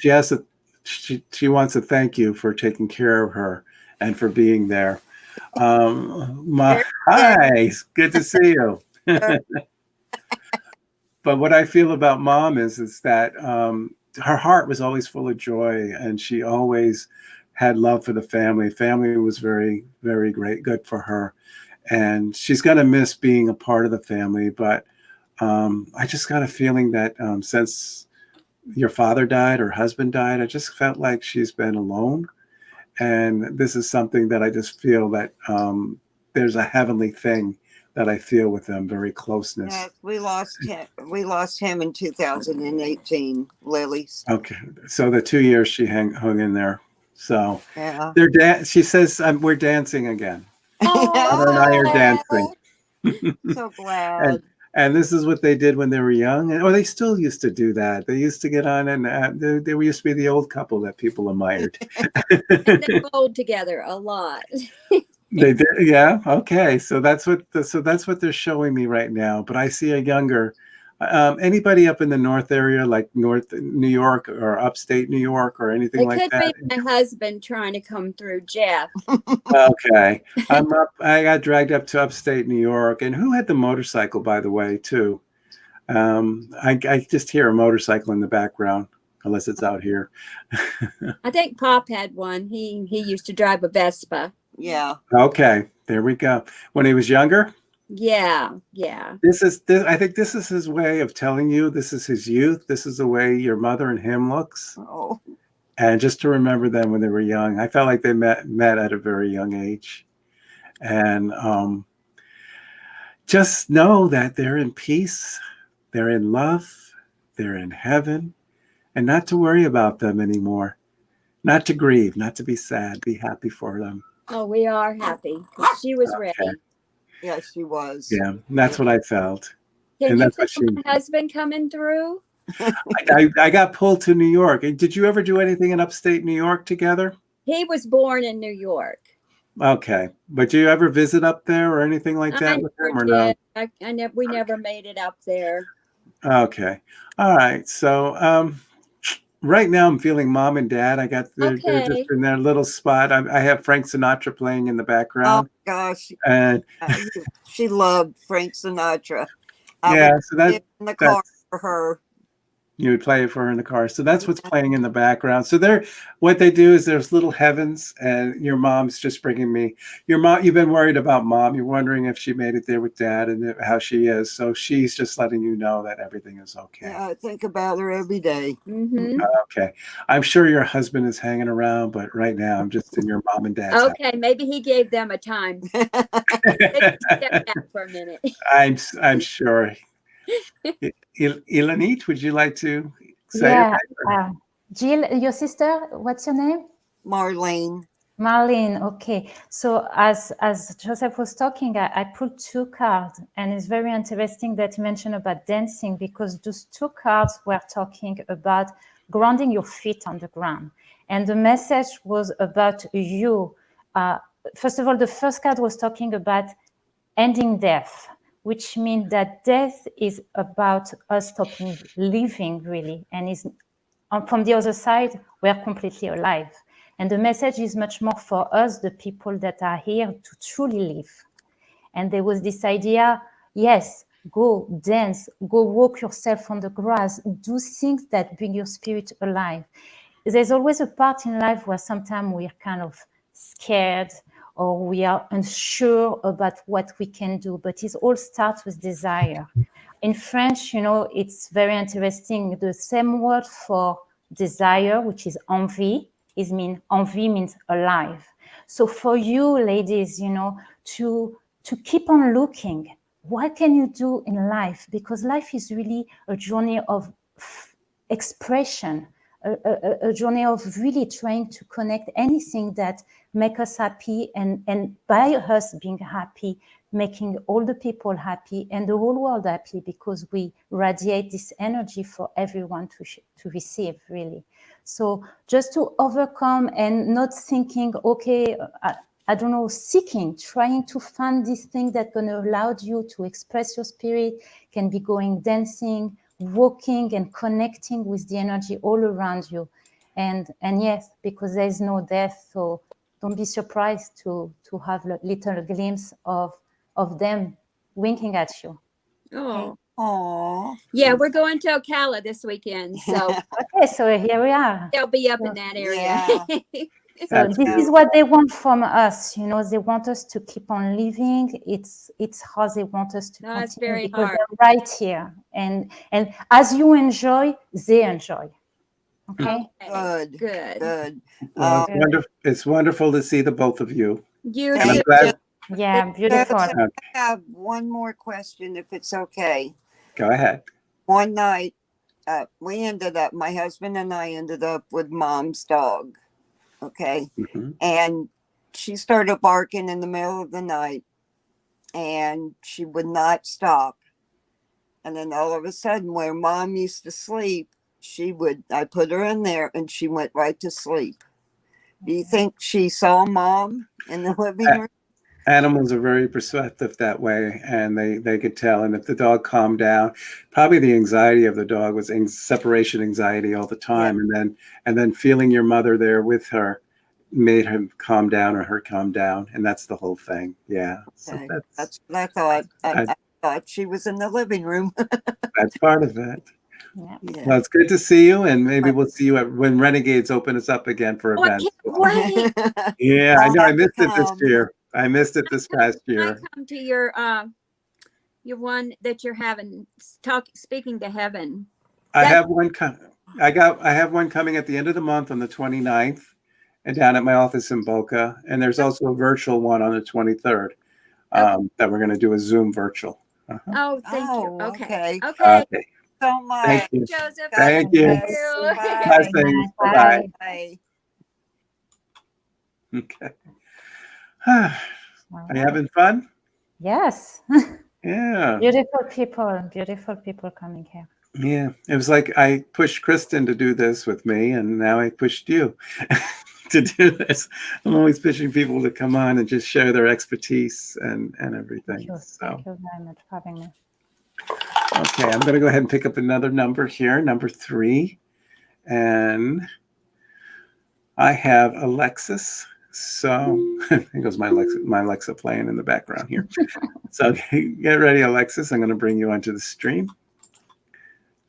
she wants to thank you for taking care of her and for being there. Hi, good to see you. But what I feel about Mom is that her heart was always full of joy, and she always had love for the family. Family was very, very good for her. And she's going to miss being a part of the family. But I just got a feeling that since your father died or husband died, I just felt like she's been alone. And this is something that I just feel that there's a heavenly thing that I feel with them, very closeness. Yes, we lost him. We lost him in 2018. Lily's. Okay, so the 2 years she hung in there. So Yeah. she says we're dancing again. Mother and I are dancing. So glad. And this is what they did when they were young, or they still used to do that. They used to get on, and they used to be the old couple that people admired. They bowled together a lot. They did, yeah. Okay, so that's what they're showing me right now. But I see a younger. Anybody up in the North area, like North New York or upstate New York or anything It like could that? be my husband trying to come through, Jeff. Okay, I'm up. I got dragged up to upstate New York, and who had the motorcycle, by the way, too? I just hear a motorcycle in the background, unless it's out here. I think Pop had one. He used to drive a Vespa. Yeah. Okay, there we go. When he was younger. Yeah. I think this is his way of telling you this is his youth. This is the way your mother and him looks. Oh. And just to remember them when they were young. I felt like they met at a very young age. And just know that they're in peace, they're in love, they're in heaven, and not to worry about them anymore. Not to grieve, not to be sad, be happy for them. Oh, we are happy. She was ready. Yeah, she was. Yeah, that's what I felt. Can And you that's what feel my husband coming through? I got pulled to New York. Did you ever do anything in upstate New York together? He was born in New York. Okay. But do you ever visit up there or anything like that with him or no? We never made it up there. Okay. All right. So right now I'm feeling mom and dad. They're just in their little spot. I have Frank Sinatra playing in the background. Oh gosh. And she loved Frank Sinatra. So that's in the car for her. You would play it for her in the car. So that's what's playing in the background. So what they do is there's little heavens, and your mom's just bringing me. Your mom, you've been worried about mom. You're wondering if she made it there with dad and how she is. So she's just letting you know that everything is okay. Yeah, I think about her every day. Mm-hmm. Okay. I'm sure your husband is hanging around, but right now I'm just in your mom and dad's Okay, maybe he gave them a time. Step back for a minute. I'm sure. Ilanit, would you like to say Yeah. Jill, your sister, what's your name? Marlene. Marlene, okay. So as Joseph was talking, I pulled two cards, and it's very interesting that you mentioned about dancing, because those two cards were talking about grounding your feet on the ground. And the message was about you. First of all, the first card was talking about ending death, which means that death is about us stopping living, really. And from the other side, we're completely alive. And the message is much more for us, the people that are here, to truly live. And there was this idea, yes, go dance, go walk yourself on the grass, do things that bring your spirit alive. There's always a part in life where sometimes we're kind of scared, or we are unsure about what we can do, but it all starts with desire. In French, it's very interesting. The same word for desire, which is envie, envie means alive. So for you ladies, to keep on looking, what can you do in life? Because life is really a journey of expression, a journey of really trying to connect anything that make us happy, and by us being happy, making all the people happy and the whole world happy, because we radiate this energy for everyone to receive, really. So just to overcome and not thinking, okay, I don't know, seeking, trying to find this thing that's going to allow you to express your spirit, can be going dancing, walking and connecting with the energy all around you. And yes, because there is no death, so don't be surprised to have a little glimpse of them winking at you. Oh. Aww. Yeah, we're going to Ocala this weekend. So okay, so here we are. They'll be up in that area. Yeah. So this is what they want from us. They want us to keep on living. It's how they want us to continue, it's very because hard. they're right here. And as you enjoy, they enjoy. Okay. Good. Good. Well, it's wonderful to see the both of you. You And too. Yeah, beautiful. Joseph, I have one more question, if it's okay. Go ahead. One night, my husband and I ended up with mom's dog. Okay. Mm-hmm. And she started barking in the middle of the night and she would not stop. And then all of a sudden, where mom used to sleep, I put her in there and she went right to sleep. Do you think she saw mom in the living room? Animals are very perceptive that way, and they could tell. And if the dog calmed down, probably the anxiety of the dog was separation anxiety all the time, and then feeling your mother there with her made him calm down or her calm down, and that's the whole thing. Yeah, so Okay. That's what I thought. I thought she was in the living room. that's part of it. Yeah. Well, it's good to see you, and maybe we'll see you when Renegades open us up again for events. Wait. Yeah, I know. I missed it this come. year. I missed it this past year. Come to your one that you're having, speaking to heaven. I have one I have one coming at the end of the month on the 29th and down at my office in Boca. And there's also a virtual one on the 23rd that we're going to do a Zoom virtual. Oh, thank you. Okay. Okay. So much. Thank you. Joseph. Thank you. Bye. Blessings. Bye-bye. Bye. Okay. Are you having fun? Yes. Yeah. Beautiful people coming here. Yeah. It was like I pushed Kristen to do this with me, and now I pushed you to do this. I'm always pushing people to come on and just share their expertise and everything. Thank you very much for having me. Okay, I'm going to go ahead and pick up another number here, number 3. And I have Alexis. So here goes my Alexa playing in the background here. So get ready, Alexis. I'm going to bring you onto the stream.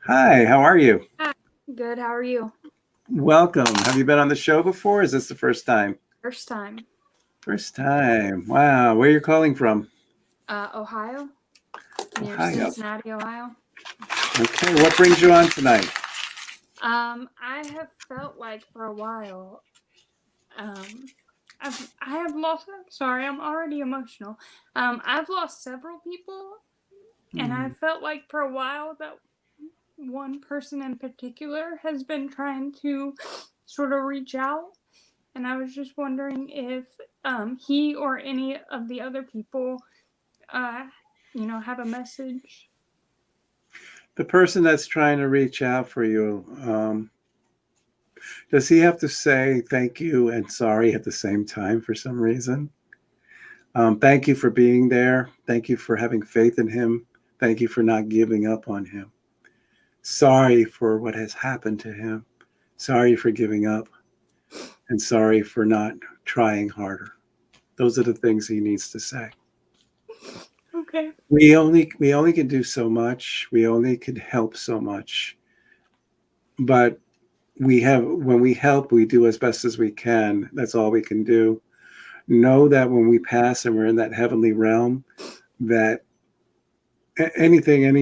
Hi, how are you? Hi. Good. How are you? Welcome. Have you been on the show before? Or is this the first time? First time. First time. Wow. Where are you calling from? Ohio. Near Ohio. Cincinnati, Ohio. Okay. What brings you on tonight? I have felt like for a while, I have lost. Sorry, I'm already emotional. I've lost several people, and I felt like for a while that one person in particular has been trying to sort of reach out, and I was just wondering if he or any of the other people, have a message. The person that's trying to reach out for you, does he have to say thank you and sorry at the same time for some reason? Thank you for being there. Thank you for having faith in him. Thank you for not giving up on him. Sorry for what has happened to him. Sorry for giving up. And sorry for not trying harder. Those are the things he needs to say. Okay. We only can do so much. We only can help so much. But when we help, we do as best as we can. That's all we can do. Know that when we pass and we're in that heavenly realm, that any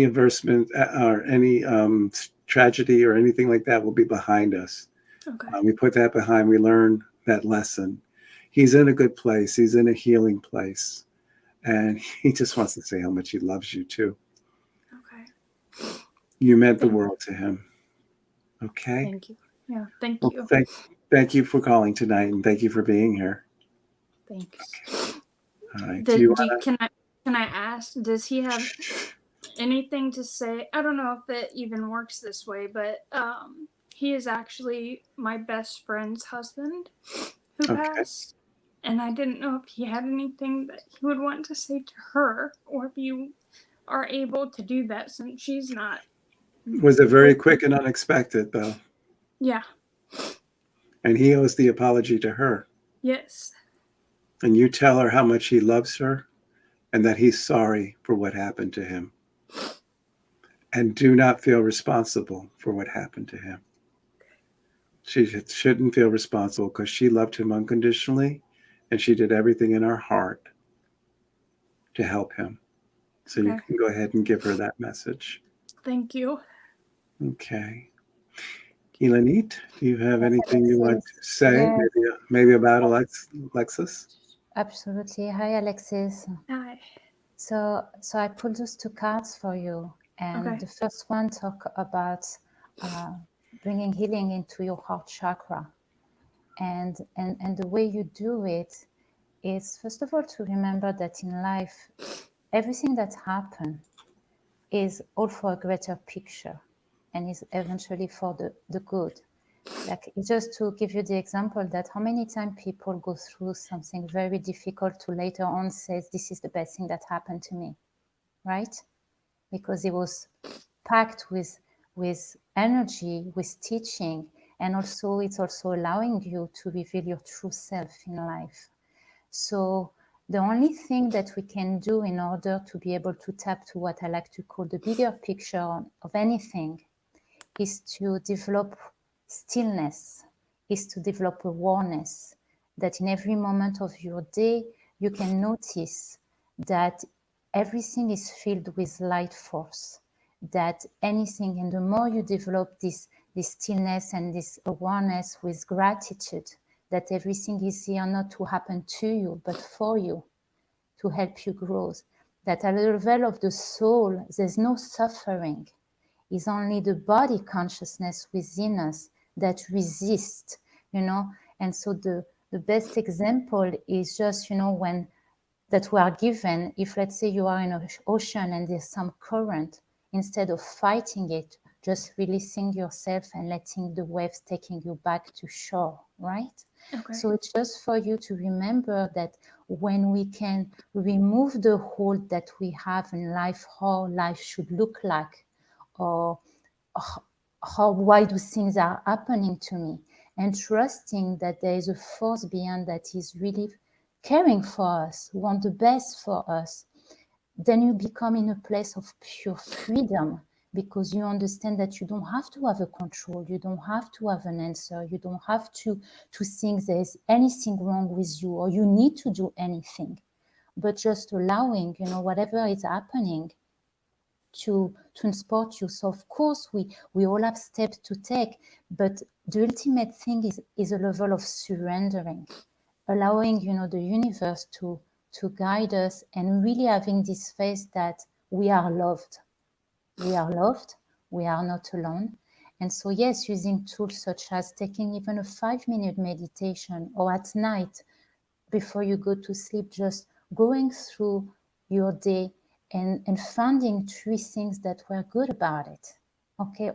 adversity or any tragedy or anything like that will be behind us. Okay. We put that behind. We learn that lesson. He's in a good place. He's in a healing place. And he just wants to say how much he loves you too. Okay. You meant the world to him. Okay. Thank you. Yeah. Thank Well, you. thank you for calling tonight, and thank you for being here. Thanks. All right. Can I ask? Does he have anything to say? I don't know if it even works this way, but he is actually my best friend's husband who passed, and I didn't know if he had anything that he would want to say to her, or if you are able to do that since she's not. Was it very quick and unexpected, though? Yeah. And he owes the apology to her. Yes. And you tell her how much he loves her and that he's sorry for what happened to him. And do not feel responsible for what happened to him. She shouldn't feel responsible because she loved him unconditionally and she did everything in her heart to help him. So you can go ahead and give her that message. Thank you. Okay. Ilanit, do you have anything you want to say? Maybe about Alexis? Absolutely. Hi, Alexis. Hi. So I pulled those two cards for you, and Okay. the first one talk about bringing healing into your heart chakra, and the way you do it is, first of all, to remember that in life, everything that happens is all for a greater picture, and is eventually for the good. Like, just to give you the example, that how many times people go through something very difficult to later on says, this is the best thing that happened to me, right? Because it was packed with energy, with teaching, and also it's also allowing you to reveal your true self in life. So the only thing that we can do in order to be able to tap to what I like to call the bigger picture of anything is to develop stillness, is to develop awareness, that in every moment of your day, you can notice that everything is filled with light force, that anything, and the more you develop this stillness and this awareness with gratitude, that everything is here not to happen to you, but for you, to help you grow, that at the level of the soul, there's no suffering. It's only the body consciousness within us that resists, And so the best example is just, when that we are given, if let's say you are in an ocean and there's some current, instead of fighting it, just releasing yourself and letting the waves taking you back to shore, right? Okay. So it's just for you to remember that when we can remove the hold that we have in life, how life should look like, or why do things are happening to me, and trusting that there is a force beyond that is really caring for us, want the best for us, then you become in a place of pure freedom, because you understand that you don't have to have a control, you don't have to have an answer, you don't have to think there's anything wrong with you or you need to do anything, but just allowing, whatever is happening to transport you. So of course we all have steps to take, but the ultimate thing is a level of surrendering, allowing the universe to guide us, and really having this faith that we are loved, we are not alone. And so yes, using tools such as taking even a 5-minute meditation, or at night before you go to sleep, just going through your day and finding 3 things that were good about it, okay,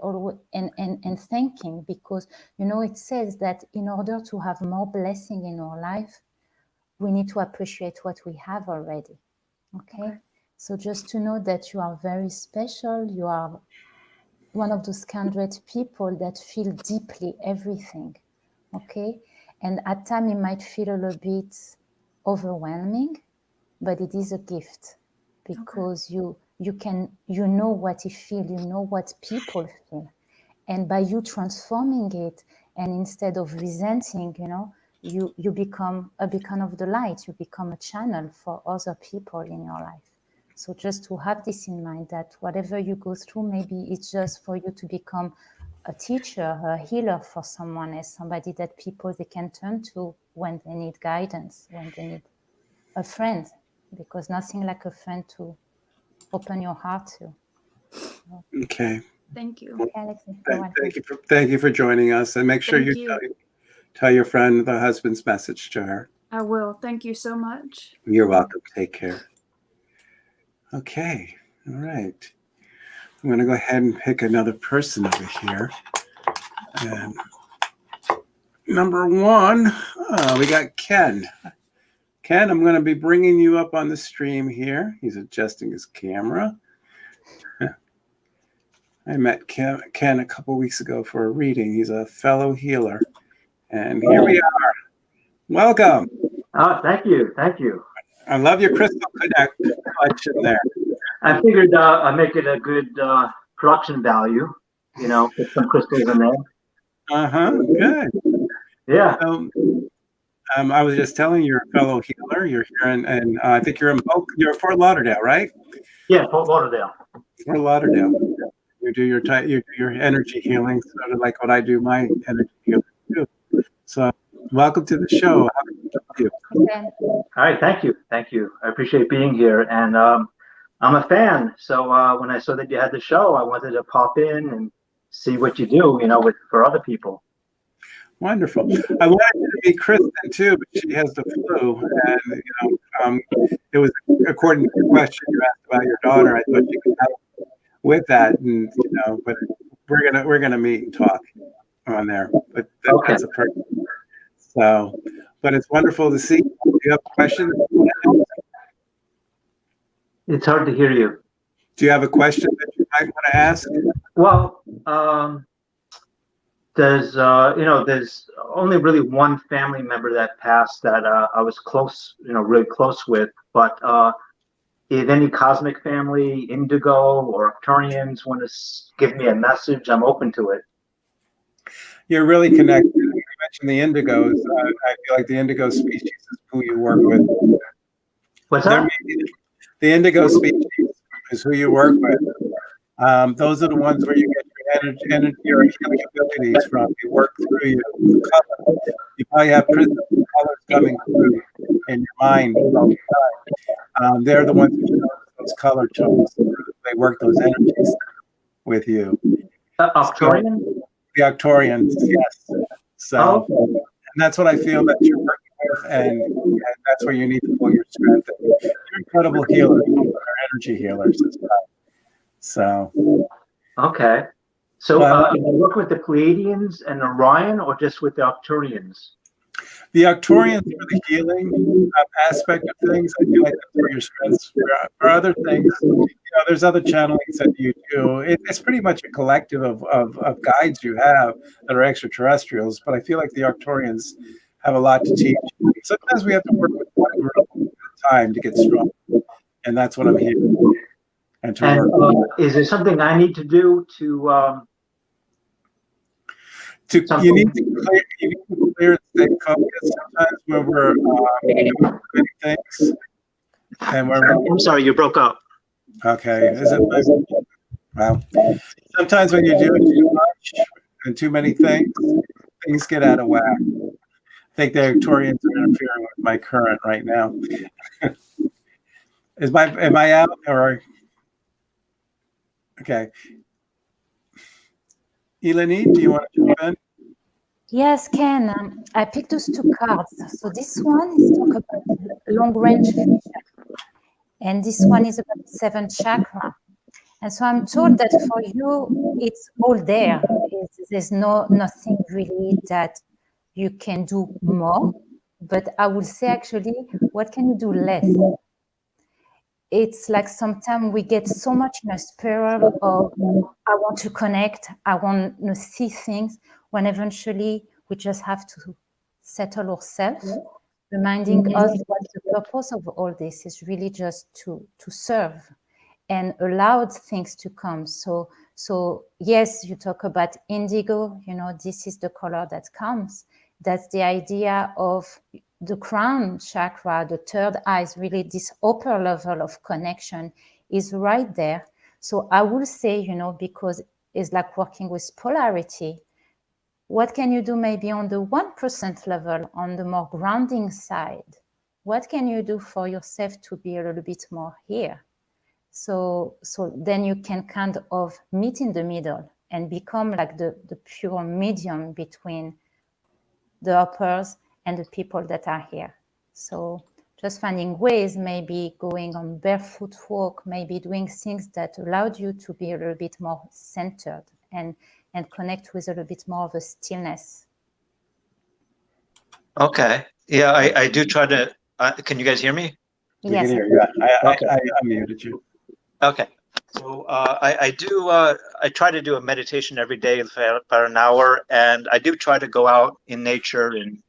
and thanking, because it says that in order to have more blessing in our life, we need to appreciate what we have already, okay? So just to know that you are very special, you are one of those kindred people that feel deeply everything, okay? And at times it might feel a little bit overwhelming, but it is a gift, because you know what you feel, you know what people feel, and by you transforming it, and instead of resenting, you become a beacon of the light, you become a channel for other people in your life. So just to have this in mind, that whatever you go through, maybe it's just for you to become a teacher, a healer for someone else, somebody that people they can turn to when they need guidance, when they need a friend, because nothing like a friend to open your heart to. Okay. Thank you. Okay, Alex, you're welcome. Thank you for joining us, and make sure Thank you you. tell your friend the husband's message to her. I will. Thank you so much. You're welcome. Take care. Okay. All right. I'm going to go ahead and pick another person over here. And number 1, we got Ken. Ken, I'm going to be bringing you up on the stream here. He's adjusting his camera. I met Ken a couple weeks ago for a reading. He's a fellow healer. And here we are. Welcome. Oh, thank you. Thank you. I love your crystal collection there. I figured I'd make it a good production value, put some crystals in there. Good. Yeah. So, I was just telling you, you're a fellow healer. You're here, and I think you're in Fort Lauderdale, right? Yeah, Fort Lauderdale. Fort Lauderdale. You do your energy healing, sort of like what I do my energy healing too. So, welcome to the show. How can I help you? Ken. All right, thank you. I appreciate being here, and I'm a fan. So when I saw that you had the show, I wanted to pop in and see what you do, for other people. Wonderful. I wanted you to meet Kristen too, but she has the flu, and it was according to the question you asked about your daughter. I thought you could help with that, and but we're gonna meet and talk on there. But that's a person. So, but it's wonderful to see. Do you have a question? It's hard to hear you. Do you have a question that you might want to ask? Well, there's only really one family member that passed that I was close, really close with. But if any cosmic family, Indigo or Arcturians want to give me a message, I'm open to it. You're really connected. You mentioned the Indigos. I feel like the Indigo species is who you work with. What's that? The Indigo species is who you work with. Those are the ones where you get your energy, your healing abilities from. They work through you. The color. You probably have prisms of colors coming through in your mind all the time. They're the ones who show those color tones. They work those energies with you. Arcturian? The Arcturians, yes. So, and that's what I feel that you're working with, and that's where you need to pull your strength. You're incredible healers. You're energy healers as well. So, okay. So, you work with the Pleiadians and Orion, or just with the Arcturians? The Arcturians for the healing aspect of things. I feel like that's where your strengths. For other things, there's other channelings that you do. It's pretty much a collective of guides you have that are extraterrestrials. But I feel like the Arcturians have a lot to teach. Sometimes we have to work with one group at a time to get strong, and that's what I'm here and to work. Is there something I need to do to? You need to clear and stay focused. Sometimes when we're doing many things, and I'm sorry, you broke up. Okay, is it? Well, sometimes when you do too much and too many things get out of whack. I think the Arcturians are interfering with my current right now. Am I out or? Okay. Eleni, do you want to jump in? Yes, Ken. I picked those two cards. So this one is talk about long-range vision, and this one is about the seventh chakra. And so I'm told that for you, it's all there. There's nothing really that you can do more. But I would say actually, what can you do less? It's like sometimes we get so much in a spiral of, I want to connect, I want to see things, when eventually we just have to settle ourselves, reminding us what the purpose of all this is really just to serve and allow things to come. So yes, you talk about indigo, this is the color that comes. That's the idea of the crown chakra, the third eye, is really this upper level of connection is right there. So I will say, because it's like working with polarity, what can you do maybe on the 1% level, on the more grounding side? What can you do for yourself to be a little bit more here? So then you can kind of meet in the middle and become like the pure medium between the uppers and the people that are here. So just finding ways, maybe going on barefoot walk, maybe doing things that allowed you to be a little bit more centered and connect with a little bit more of a stillness. Okay. Yeah, I do try to, can you guys hear me? Yes. We can hear you. I unmuted you. Okay. So I try to do a meditation every day for about an hour, and I do try to go out in nature and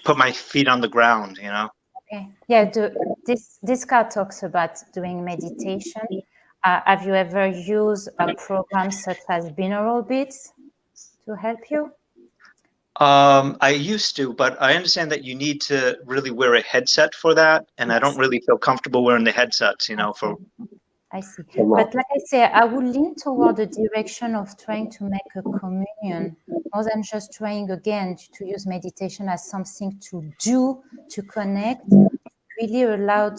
put my feet on the ground, Okay. Yeah, this card talks about doing meditation. Have you ever used a program such as binaural beats to help you? I used to, but I understand that you need to really wear a headset for that, and I don't really feel comfortable wearing the headsets, for. I see. But like I say, I would lean toward the direction of trying to make a communion more than just trying again to use meditation as something to do, to connect, really allowed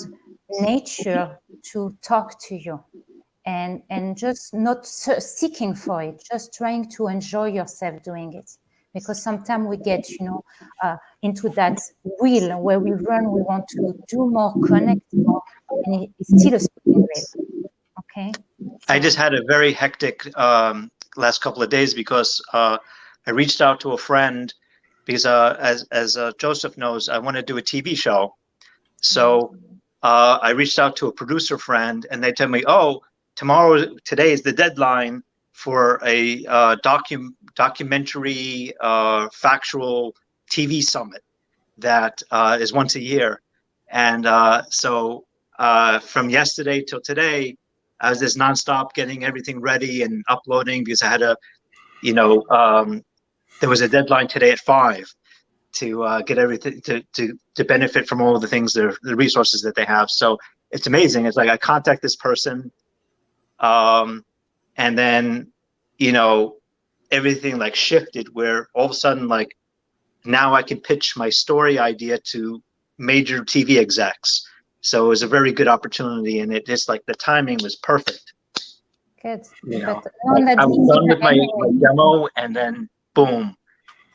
nature to talk to you and just not seeking for it, just trying to enjoy yourself doing it. Because sometimes we get, into that wheel where we run, we want to do more, connect more, and it's still a spinning wheel. Okay. I just had a very hectic last couple of days because I reached out to a friend because as Joseph knows, I want to do a TV show. So I reached out to a producer friend, and they tell me, "Oh, today is the deadline for a documentary factual TV summit that is once a year." And so from yesterday till today, I was just nonstop getting everything ready and uploading because I had there was a deadline today at 5 to get everything to benefit from all of the things, the resources that they have. So it's amazing. It's like I contact this person, and then everything like shifted where all of a sudden like now I can pitch my story idea to major TV execs. So it was a very good opportunity, and it just like the timing was perfect. Good. I was done with my demo, and then boom,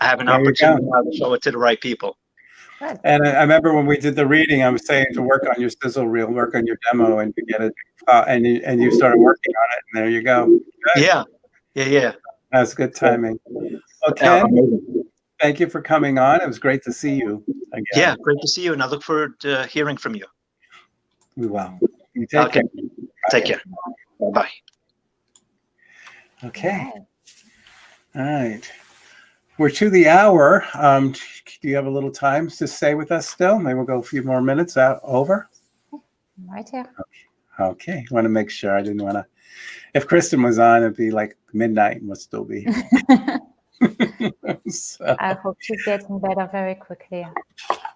I have an opportunity now to show it to the right people. And I remember when we did the reading, I was saying to work on your sizzle reel, work on your demo, and to get it, and you started working on it, and there you go. Good. Yeah. That's good timing. Okay. Thank you for coming on. It was great to see you again. Yeah, great to see you, and I look forward to hearing from you. We will. You take care. Take care. Bye. Okay. All right. We're to the hour. Do you have a little time to stay with us still? Maybe we'll go a few more minutes over. Right here. Okay. I want to make sure. I didn't want to. If Kristen was on, it'd be like midnight and we'll still be here. So, I hope she's getting better very quickly.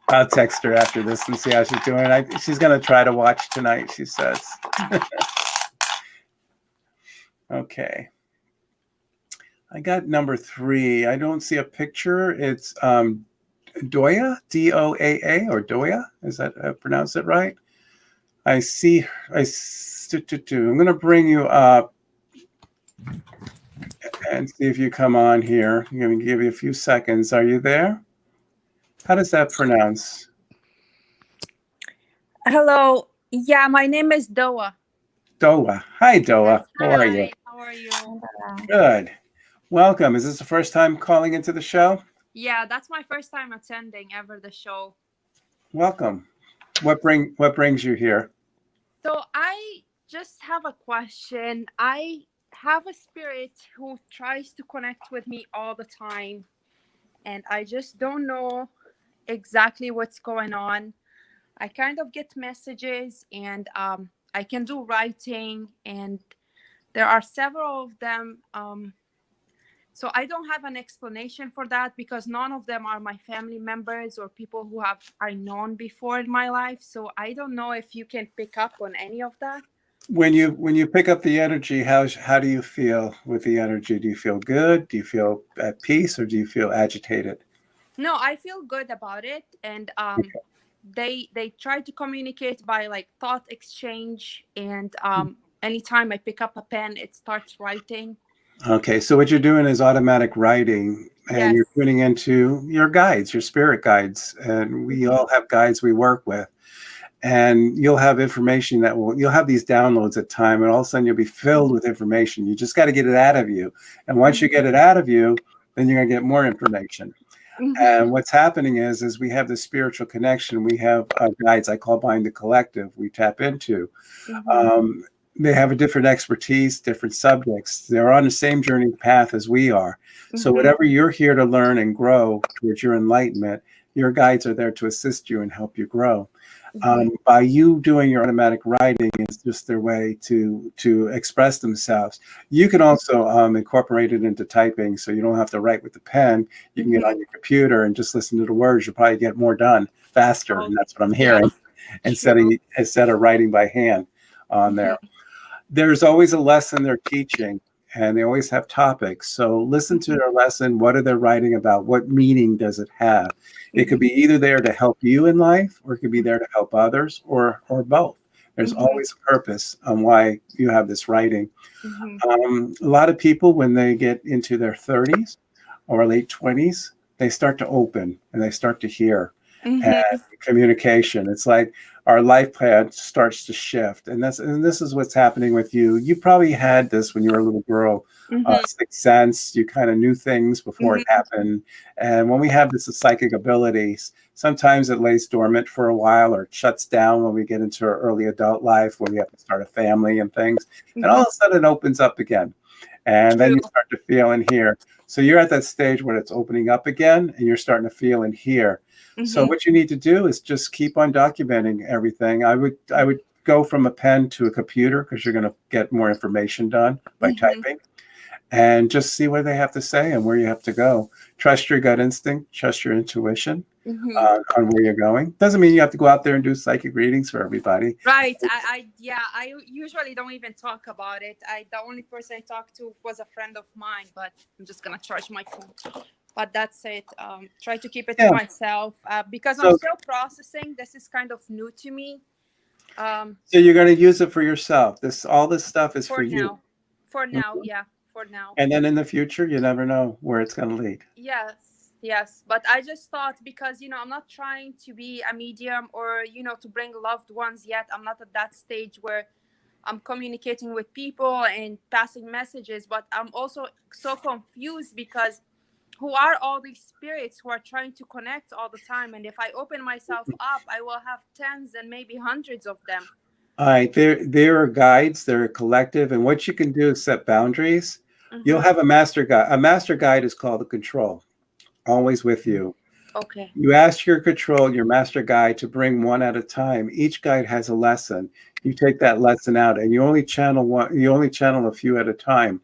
I'll text her after this and see how she's doing. She's going to try to watch tonight, she says. Okay. I got number 3. I don't see a picture. It's Doya, D-O-A-A, or Doya. Is that pronounce it right? I see. I'm going to bring you up and see if you come on here. I'm going to give you a few seconds. Are you there? How does that pronounce? Hello. Yeah, my name is Doa. Doa. Hi, Doa. How are you? How are you? Good. Welcome. Is this the first time calling into the show? Yeah, that's my first time attending ever the show. Welcome. What brings you here? So I just have a question. I have a spirit who tries to connect with me all the time, and I just don't know exactly what's going on. I kind of get messages, and I can do writing, and there are several of them. So I don't have an explanation for that because none of them are my family members or people who I known before in my life. So I don't know if you can pick up on any of that. When you pick up the energy, how do you feel with the energy? Do you feel good? Do you feel at peace, or do you feel agitated? No, I feel good about it, and they try to communicate by like thought exchange, and anytime I pick up a pen, it starts writing. Okay, so what you're doing is automatic writing, and you're tuning into your guides, your spirit guides, and we all have guides we work with. And you'll have information you'll have these downloads at time, and all of a sudden you'll be filled with information. You just got to get it out of you. And once you get it out of you, then you're going to get more information. And what's happening is we have this spiritual connection. We have guides I call Bind the Collective we tap into. They have a different expertise, different subjects. They're on the same journey path as we are. So whatever you're here to learn and grow towards your enlightenment, your guides are there to assist you and help you grow. By you doing your automatic writing is just their way to express themselves. You can also incorporate it into typing, so you don't have to write with the pen. You can get on your computer and just listen to the words. You'll probably get more done faster, and that's what I'm hearing, instead of writing by hand on there. there's always a lesson they're teaching, and they always have topics. So listen to their lesson. What are they writing about? What meaning does it have? It could be either there to help you in life, or it could be there to help others, or both. There's always a purpose on why you have this writing. A lot of people, when they get into their 30s or late 20s, they start to open and they start to hear. And communication. It's like our life plan starts to shift, and this is what's happening with you. You probably had this when you were a little girl, sixth sense. You kind of knew things before it happened. And when we have this psychic abilities, sometimes it lays dormant for a while or shuts down when we get into our early adult life, when we have to start a family and things. And all of a sudden it opens up again. And then you start to feel and hear. So you're at that stage where it's opening up again, and you're starting to feel and hear. So what you need to do is just keep on documenting everything. I would go from a pen to a computer, because you're going to get more information done by typing, and just see what they have to say and where you have to go. Trust your gut instinct, trust your intuition on where you're going. Doesn't mean you have to go out there and do psychic readings for everybody. Right. I usually don't even talk about it. The only person I talked to was a friend of mine, but I'm just going to charge my phone. But that's it. Try to keep it to myself because I'm still processing. This is kind of new to me. So you're going to use it for yourself. All this stuff is for you. For now, yeah. For now. And then in the future, you never know where it's going to lead. Yes. But I just thought, because, I'm not trying to be a medium or, to bring loved ones yet. I'm not at that stage where I'm communicating with people and passing messages. But I'm also so confused, because who are all these spirits who are trying to connect all the time? And if I open myself up, I will have tens and maybe hundreds of them. All right. There are guides. They're a collective. And what you can do is set boundaries. You'll have a master guide. A master guide is called the control, always with you. Okay. You ask your control, your master guide, to bring one at a time. Each guide has a lesson. You take that lesson out, and you only channel one. You only channel a few at a time.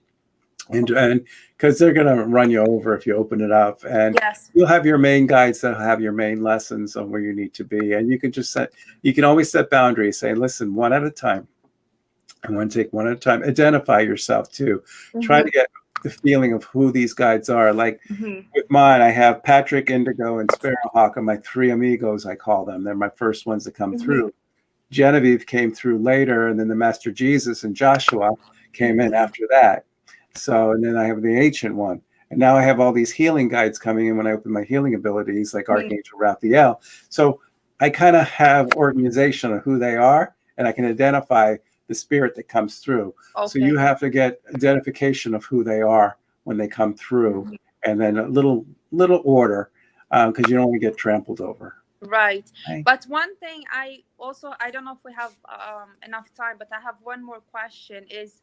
And because they're going to run you over if you open it up, and you'll have your main guides that have your main lessons on where you need to be. And you can always set boundaries, say, listen, one at a time. I want to take one at a time. Identify yourself too. Try to get the feeling of who these guides are. Like with mine, I have Patrick, Indigo, and Sparrowhawk are my three amigos, I call them. They're my first ones to come through. Genevieve came through later, and then the Master Jesus and Joshua came in after that. So, and then I have the ancient one. And now I have all these healing guides coming in when I open my healing abilities, like Archangel Raphael. So I kind of have organization of who they are, and I can identify the spirit that comes through. So you have to get identification of who they are when they come through, and then a little order, because you don't want to get trampled over. Right. But one thing I don't know if we have enough time, but I have one more question is,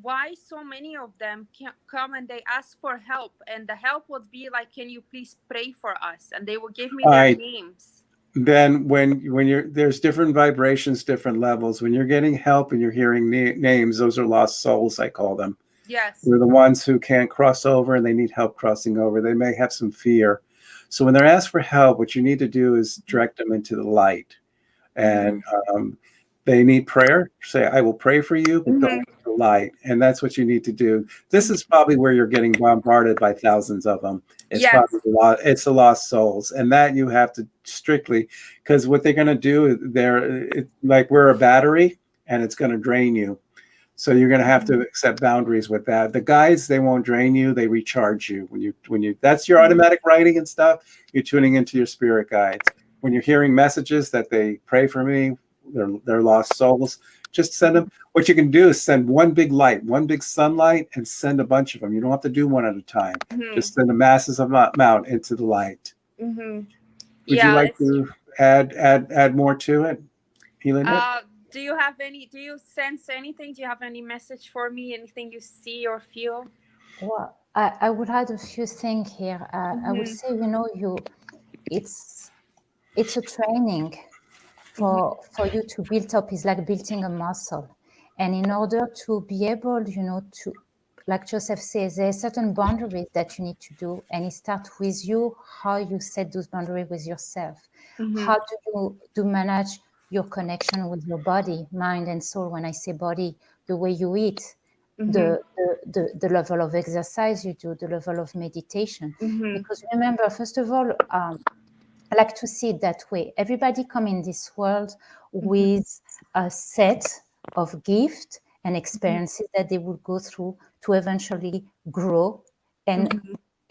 why so many of them can come and they ask for help, and the help would be like, can you please pray for us? And they will give me their names. Then when there's different vibrations, different levels. When you're getting help and you're hearing names, those are lost souls, I call them. Yes. They're the ones who can't cross over, and they need help crossing over. They may have some fear. So when they're asked for help, what you need to do is direct them into the light. And they need prayer. Say, I will pray for you, but go into the light. And that's what you need to do. This is probably where you're getting bombarded by thousands of them. It's probably it's the lost souls. And that you have to strictly, because what they're going to do, like we're a battery, and it's going to drain you. So you're going to have to accept boundaries with that. The guides, they won't drain you. They recharge you. When you that's your automatic writing and stuff, you're tuning into your spirit guides. When you're hearing messages that they pray for me, they're lost souls, just send them. What you can do is send one big light, one big sunlight, and send a bunch of them. You don't have to do one at a time. Just send a massive amount into the light. Would you like to add more to it, Helena? Do you sense anything? Do you have any message for me? Anything you see or feel? Well, I would add a few things here. I would say, it's a training for you to build up. Is like building a muscle. And in order to be able, to, like Joseph says, there are certain boundaries that you need to do. And it starts with you, how you set those boundaries with yourself. How do you manage your connection with your body, mind, and soul? When I say body, the way you eat, Mhm. the level of exercise you do, the level of meditation. Mhm. Because remember, first of all, I like to see it that way. Everybody come in this world with a set of gifts and experiences that they will go through to eventually grow and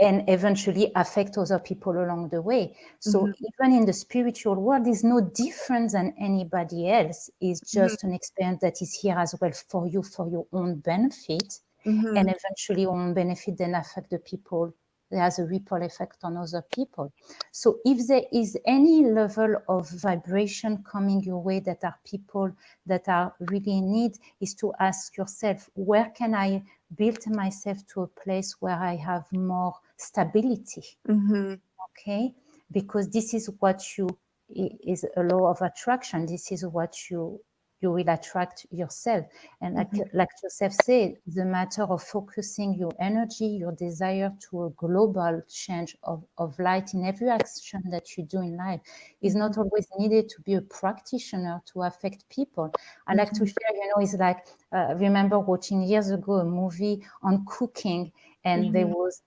eventually affect other people along the way. So even in the spiritual world, is no different than anybody else. It's just an experience that is here as well for you, for your own benefit. And eventually your own benefit then affect the people. There has a ripple effect on other people. So if there is any level of vibration coming your way that are people that are really in need, is to ask yourself, where can I build myself to a place where I have more stability? Okay, because this is what you is a law of attraction. This is what you will attract yourself. And like Joseph said, it's a matter of focusing your energy, your desire to a global change of light in every action that you do in life. It's not always needed to be a practitioner to affect people. I like to share, it's like, remember watching years ago a movie on cooking, and there was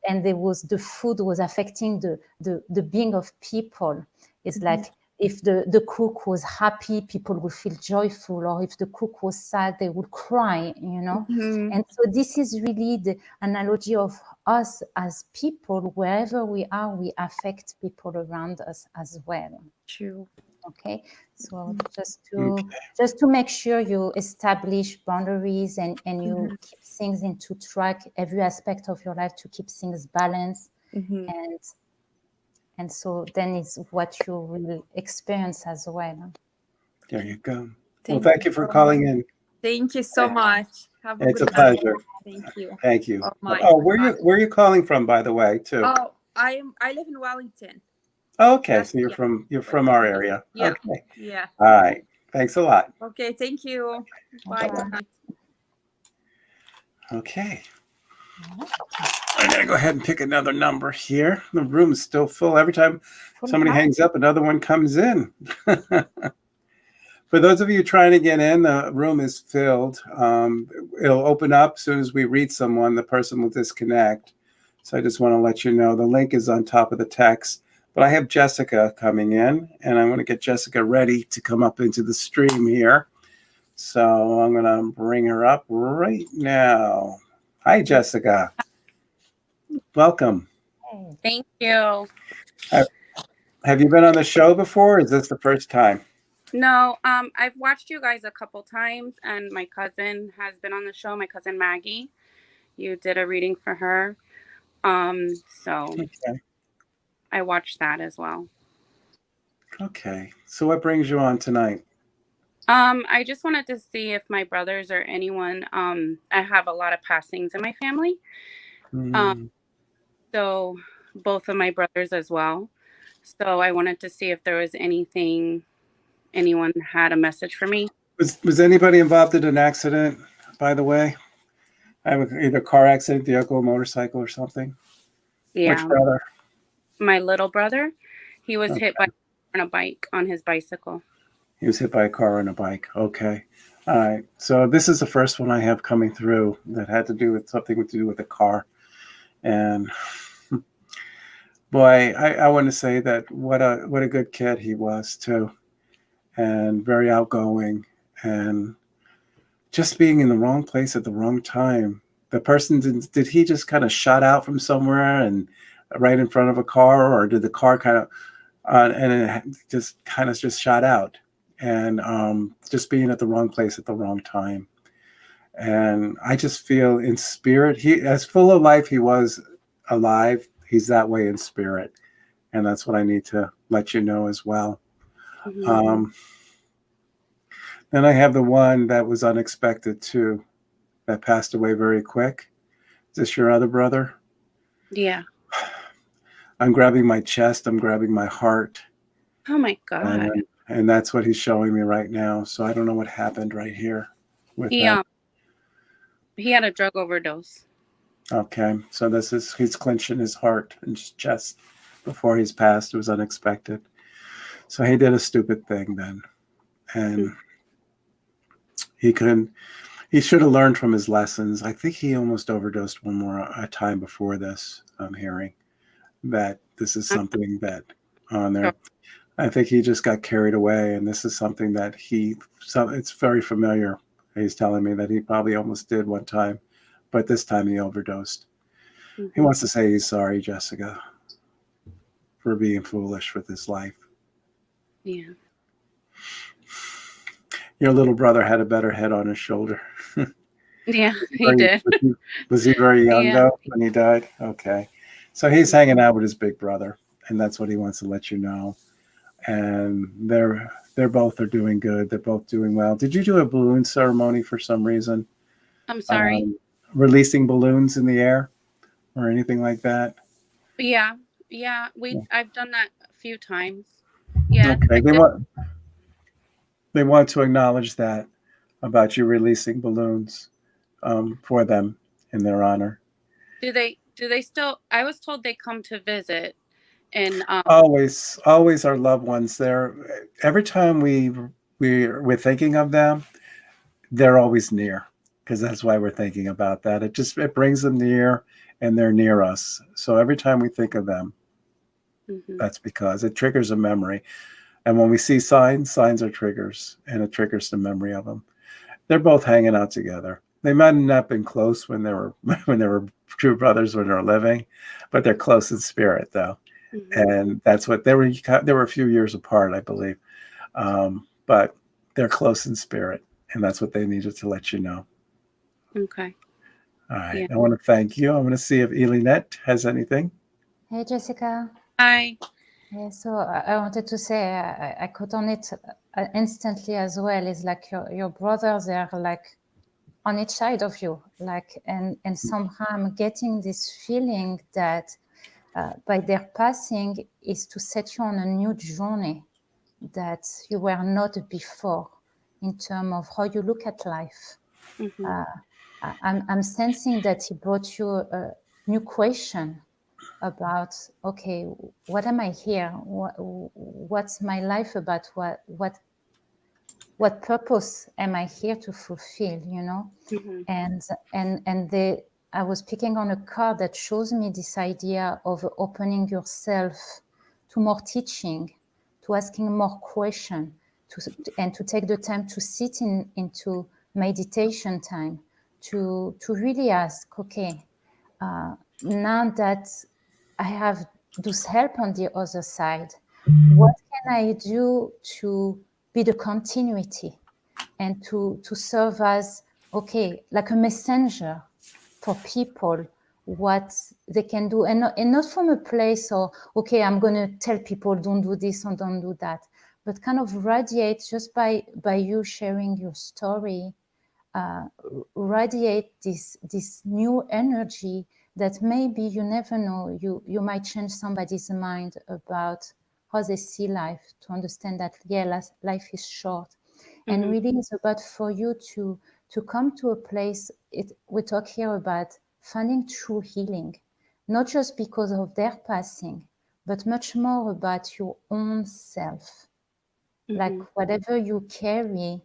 the food was affecting the being of people. It's like, if the cook was happy, people would feel joyful, or if the cook was sad, they would cry, And so this is really the analogy of us as people. Wherever we are, we affect people around us as well. True. Okay, so just to make sure you establish boundaries and you keep things into track, every aspect of your life, to keep things balanced, and so then it's what you will experience as well. There you go. Thank you for calling in. Thank you so much. Have a It's a good night. pleasure. Thank you. Thank you. Oh, my where are you calling from, by the way, too? Oh, I live in Wellington. Okay, so you're from our area. Yeah. Okay. Yeah. All right. Thanks a lot. Okay, thank you. Bye. Okay. I'm going to go ahead and pick another number here. The room is still full. Every time somebody hangs up, another one comes in. For those of you trying to get in, the room is filled. It'll open up as soon as we read someone. The person will disconnect. So I just want to let you know the link is on top of the text. But I have Jessica coming in, and I want to get Jessica ready to come up into the stream here. So I'm going to bring her up right now. Hi, Jessica. Welcome. Thank you. Have you been on the show before, or is this the first time? No, I've watched you guys a couple times, and my cousin has been on the show. My cousin Maggie, you did a reading for her. So okay. I watched that as well. Okay. So what brings you on tonight? I just wanted to see if my brothers or anyone, I have a lot of passings in my family. So both of my brothers as well. So I wanted to see if there was anyone had a message for me. Was anybody involved in an accident, by the way? Either car accident, vehicle, motorcycle, or something? Yeah. Which brother? My little brother. He was hit by on a bike on his bicycle. He was hit by a car on a bike. Okay. All right. So this is the first one I have coming through that had to do with something to do with a car. And boy, I want to say that what a good kid he was too, and very outgoing, and just being in the wrong place at the wrong time. The person did he just kind of shot out from somewhere and right in front of a car, or did the car kind of and it just shot out, and just being at the wrong place at the wrong time. And I just feel in spirit, he as full of life he was alive, he's that way in spirit, and that's what I need to let you know as well. Then I have the one that was unexpected too, that passed away very quick. Is this your other brother? Yeah. I'm grabbing my chest, I'm grabbing my heart. Oh my God. And that's what he's showing me right now. So I don't know what happened right here with that. He had a drug overdose. Okay, so he's clenching his heart and his chest before he's passed. It was unexpected. So he did a stupid thing then. And he He should have learned from his lessons. I think he almost overdosed one more time before this. I'm hearing that this is something that on there. I think he just got carried away, and this is something that it's very familiar. He's telling me that he probably almost did one time, but this time he overdosed. He wants to say he's sorry, Jessica, for being foolish with his life. Yeah. Your little brother had a better head on his shoulder. Yeah, he did. Was he very young Yeah. though when he died? Okay. So he's hanging out with his big brother, and that's what he wants to let you know. And they're both are doing good. They're both doing well. Did you do a balloon ceremony for some reason? I'm sorry. Releasing balloons in the air or anything like that? Yeah. I've done that a few times. Yes. Okay. They want to acknowledge that about you releasing balloons for them in their honor. Do they still? I was told they come to visit, and Always our loved ones there. Every time we're thinking of them, they're always near, because that's why we're thinking about that. It brings them near, and they're near us. So every time we think of them, that's because it triggers a memory. And when we see signs are triggers, and it triggers the memory of them. They're both hanging out together. They might not have been close when they were true brothers when they were living, but they're close in spirit though. And that's what they were a few years apart, I believe. But they're close in spirit, and that's what they needed to let you know. Okay. All right. Yeah. I want to thank you. I want to see if Elinette has anything. Hey, Jessica. Hi. Yeah, so I wanted to say I caught on it instantly as well. It's like your brothers, they are like on each side of you, like, and somehow I'm getting this feeling that by their passing is to set you on a new journey that you were not before in terms of how you look at life. I'm sensing that he brought you a new question about, okay, what am I here? What's my life about? What purpose am I here to fulfill? You know, and I was picking on a card that shows me this idea of opening yourself to more teaching, to asking more questions, and to take the time to sit into meditation time, to really ask, okay, now that I have this help on the other side, what can I do to be the continuity and to serve as, okay, like a messenger for people, what they can do, and not from a place of, okay, I'm going to tell people don't do this or don't do that, but kind of radiate just by you sharing your story, radiate this new energy that maybe you never know, you might change somebody's mind about how they see life, to understand that, yeah, life is short. And really it's about for you to come to a place, we talk here about finding true healing, not just because of their passing, but much more about your own self. Like whatever you carry,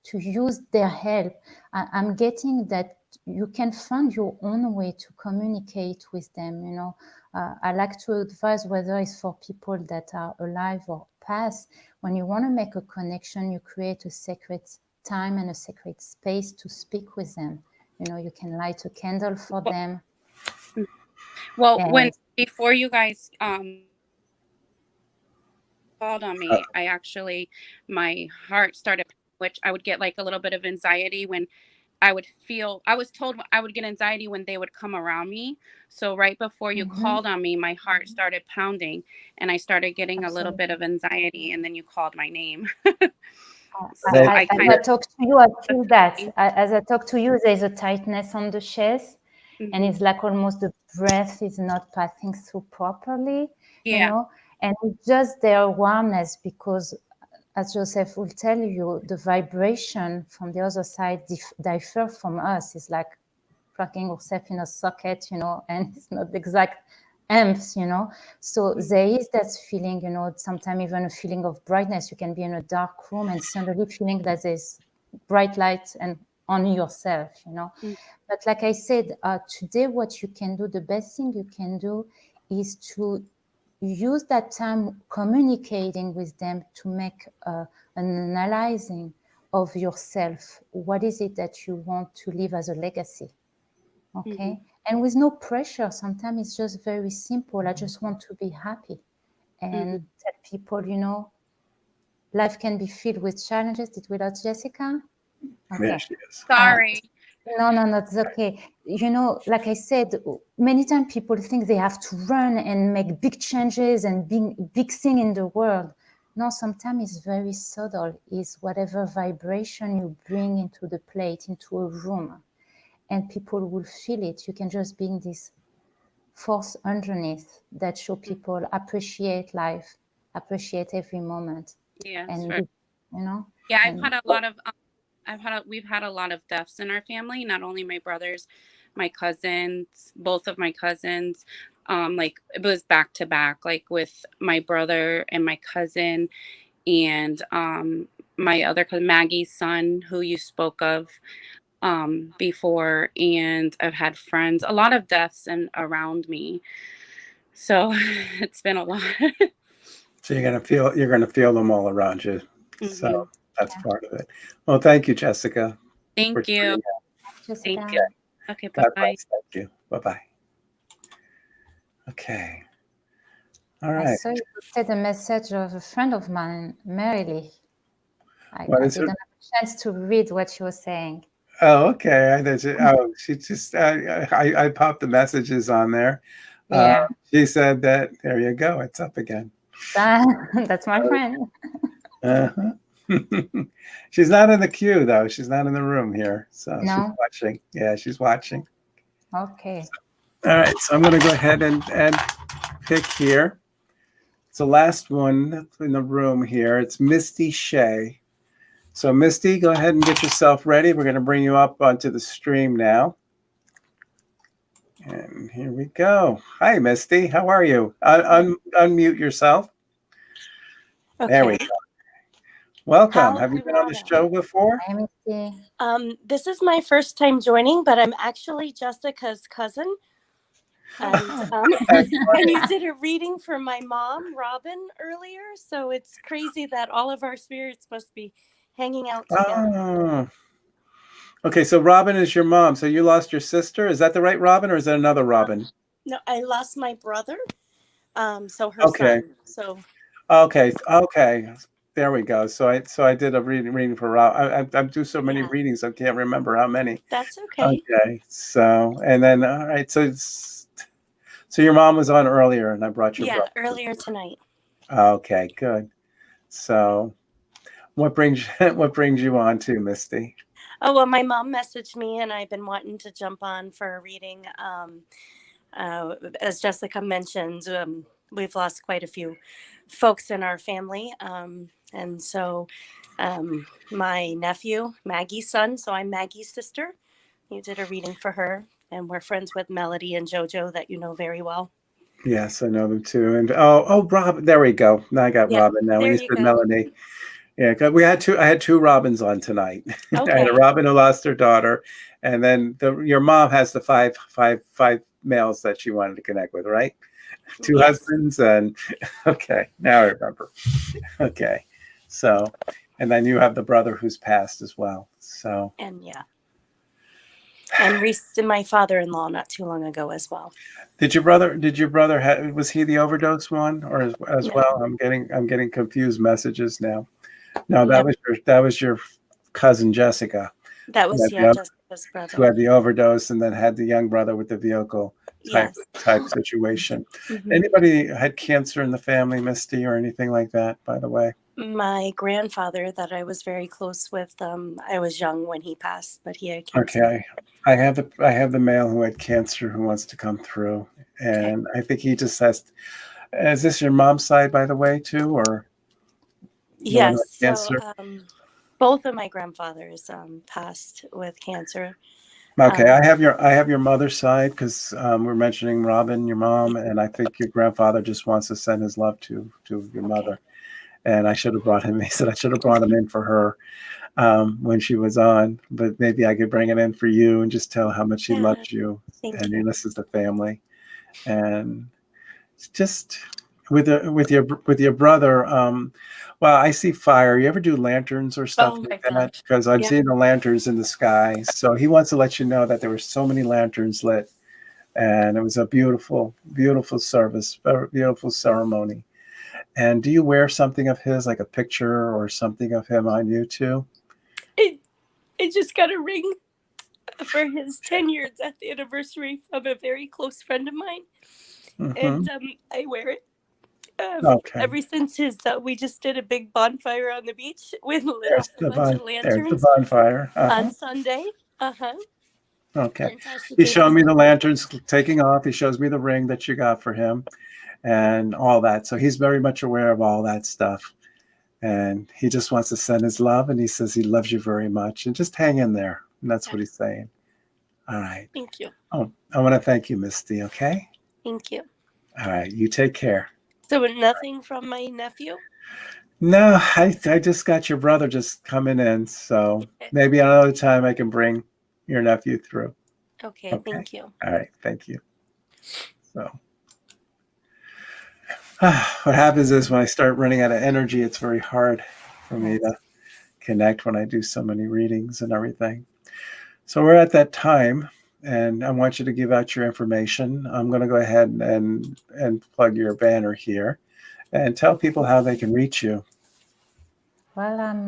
to use their help. I'm getting that you can find your own way to communicate with them. You know, I like to advise, whether it's for people that are alive or past, when you want to make a connection, you create a sacred time and a sacred space to speak with them. You know, you can light a candle for them. Well, before you guys called on me, I actually, my heart started, which I would get like a little bit of anxiety when I was told I would get anxiety when they would come around me. So right before you called on me, my heart started pounding and I started getting a little bit of anxiety, and then you called my name. So as I talk to you, I feel that. As I talk to you, there's a tightness on the chest, and it's like almost the breath is not passing through properly, you know, and it's just their awareness, because as Joseph will tell you, the vibration from the other side differ from us. It's like plugging yourself in a socket, you know, and it's not the exact amps, you know. So there is that feeling, you know, sometimes even a feeling of brightness. You can be in a dark room and suddenly feeling that there's bright light and on yourself, you know. But like I said, today what you can do, the best thing you can do is to use that time communicating with them to make an analyzing of yourself. What is it that you want to leave as a legacy? Okay. And with no pressure, sometimes it's just very simple. I just want to be happy and tell people, you know, life can be filled with challenges. Did we lose Jessica? Okay. There she is. Sorry. No, it's okay. You know, like I said, many times people think they have to run and make big changes and big thing in the world. No, sometimes it's very subtle. It's whatever vibration you bring into the plate, into a room, and people will feel it. You can just bring this force underneath that show people appreciate life, appreciate every moment. Yes, And right. you know. Yeah, I've and- had a lot of we've had a lot of deaths in our family, not only my brothers, my cousins, both of my cousins. Like it was back to back, like with my brother and my cousin and my other cousin Maggie's son, who you spoke of before, and I've had friends, a lot of deaths and around me. So it's been a lot. So you're gonna feel them all around you. So that's part of it. Well, thank you, Jessica. Thank you. Jessica. Thank you. Okay, God bye. bless. Thank you. Bye-bye. Okay. All I right. saw you posted a message of a friend of mine, Marilee. I What is didn't her? have a chance to read what she was saying. Oh, okay. She just I popped the messages on there. Yeah. She said that there you go. It's up again. That's my friend. Uh-huh. She's not in the queue though. She's not in the room here. So she's No? watching. Yeah, she's watching. Okay. All right. So I'm gonna go ahead and pick here. It's the last one in the room here. It's Misty Shea. So Misty, go ahead and get yourself ready. We're going to bring you up onto the stream now. And here we go. Hi, Misty. How are you? Unmute yourself. Okay. There we go. Welcome. How Have you been on the show before? Hi, Misty. This is my first time joining, but I'm actually Jessica's cousin. And, and you did a reading for my mom, Robin, earlier. So it's crazy that all of our spirits must be hanging out together. Oh. Okay, so Robin is your mom. So you lost your sister. Is that the right Robin or is that another Robin? No, I lost my brother. So her Okay. son. So Okay. There we go. So I did a reading for Rob. I do so many readings I can't remember how many. that's okay. Okay. So and then all right. So your mom was on earlier, and I brought your brother. Earlier tonight. Okay, good. So what brings you on too, Misty? Oh, well, my mom messaged me and I've been wanting to jump on for a reading. As Jessica mentioned, we've lost quite a few folks in our family. And so my nephew, Maggie's son, so I'm Maggie's sister. You did a reading for her, and we're friends with Melody and JoJo that you know very well. Yes, I know them too. And Rob, there we go. Now I got Robin now. When there you you said go. Melody. Yeah, 'cause I had two Robins on tonight. I had a Okay. Robin who lost her daughter, and then your mom has the five males that she wanted to connect with, right? Two husbands and okay, now I remember. Okay, so and then you have the brother who's passed as well. So And my father-in-law not too long ago as well. did your brother was he the overdose one or as well? I'm getting confused messages now. No, that was your cousin Jessica. That was Jessica's brother. Who had the overdose and then had the young brother with the vehicle type situation. Anybody had cancer in the family, Misty, or anything like that, by the way? My grandfather that I was very close with, I was young when he passed, but he had cancer. Okay. I have the male who had cancer who wants to come through. And I think he just has is this your mom's side, by the way, too, or yes, so both of my grandfathers passed with cancer. Okay, I have your mother's side because we're mentioning Robin, your mom, and I think your grandfather just wants to send his love to your mother. And I should have brought him. He said I should have brought him in for her. when she was on, but maybe I could bring it in for you and just tell how much she Yeah. loves you Thank and you. this is the family. And it's just with your brother. Well, I see fire. You ever do lanterns or stuff Oh my like that? gosh. Because I'm Yeah. seeing the lanterns in the sky. So he wants to let you know that there were so many lanterns lit, and it was a beautiful, beautiful service, beautiful ceremony. And do you wear something of his, like a picture or something of him on you too? I just got a ring for his 10 years at the anniversary from a very close friend of mine. And I wear it Okay. ever since we just did a big bonfire on the beach with lit There's off a the bunch of there's the lanterns bonfire. on Sunday. Okay. Fantastic. He's It showing was me the lanterns taking off. He shows me the ring that you got for him and all that. So he's very much aware of all that stuff. And he just wants to send his love. And he says he loves you very much. And just hang in there. And that's what he's saying. All right. Thank you. Oh, I want to thank you, Misty. Okay. Thank you. All right. You take care. So nothing from my nephew? No, I just got your brother just coming in. So maybe another time I can bring your nephew through. Okay. Thank you. All right. Thank you. So what happens is when I start running out of energy, it's very hard for me to connect when I do so many readings and everything. So we're at that time, and I want you to give out your information. I'm going to go ahead and plug your banner here and tell people how they can reach you. Well, I'm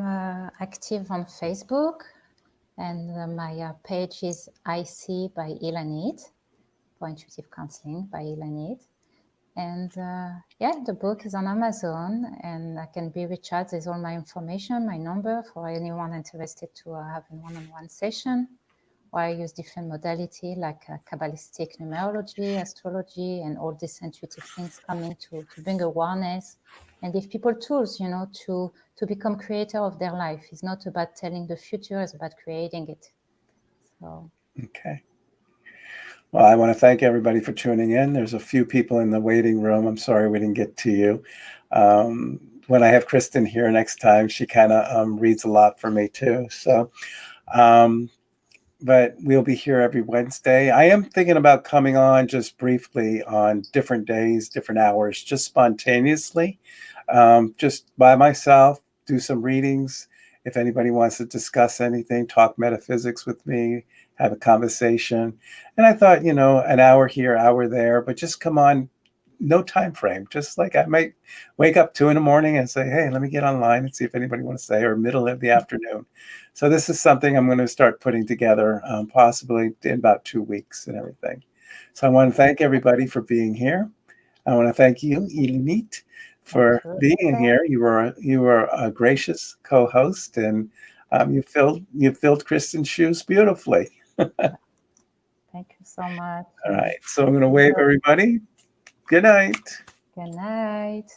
active on Facebook, and my page is IC by Ilanit, for Intuitive Counseling by Ilanit. And yeah, the book is on Amazon, and I can be reached out. There's all my information, my number for anyone interested to have a one-on-one session. Or I use different modality like Kabbalistic numerology, astrology, and all these intuitive things coming to bring awareness and give people tools, you know, to become creator of their life. It's not about telling the future, it's about creating it. So. Okay. Well, I want to thank everybody for tuning in. There's a few people in the waiting room. I'm sorry we didn't get to you. When I have Kristen here next time, she kind of reads a lot for me too. So, but we'll be here every Wednesday. I am thinking about coming on just briefly on different days, different hours, just spontaneously, just by myself, do some readings. If anybody wants to discuss anything, talk metaphysics with me, have a conversation. And I thought, you know, an hour here, hour there, but just come on, no time frame. Just like I might wake up 2 a.m. and say, hey, let me get online and see if anybody wants to say, or middle of the afternoon. So this is something I'm going to start putting together possibly in about 2 weeks and everything. So I want to thank everybody for being here. I want to thank you, Ilanit, for being here. You were a gracious co-host, and you filled Kristen's shoes beautifully. Thank you so much. All right. So I'm going to wave everybody. Good night. Good night.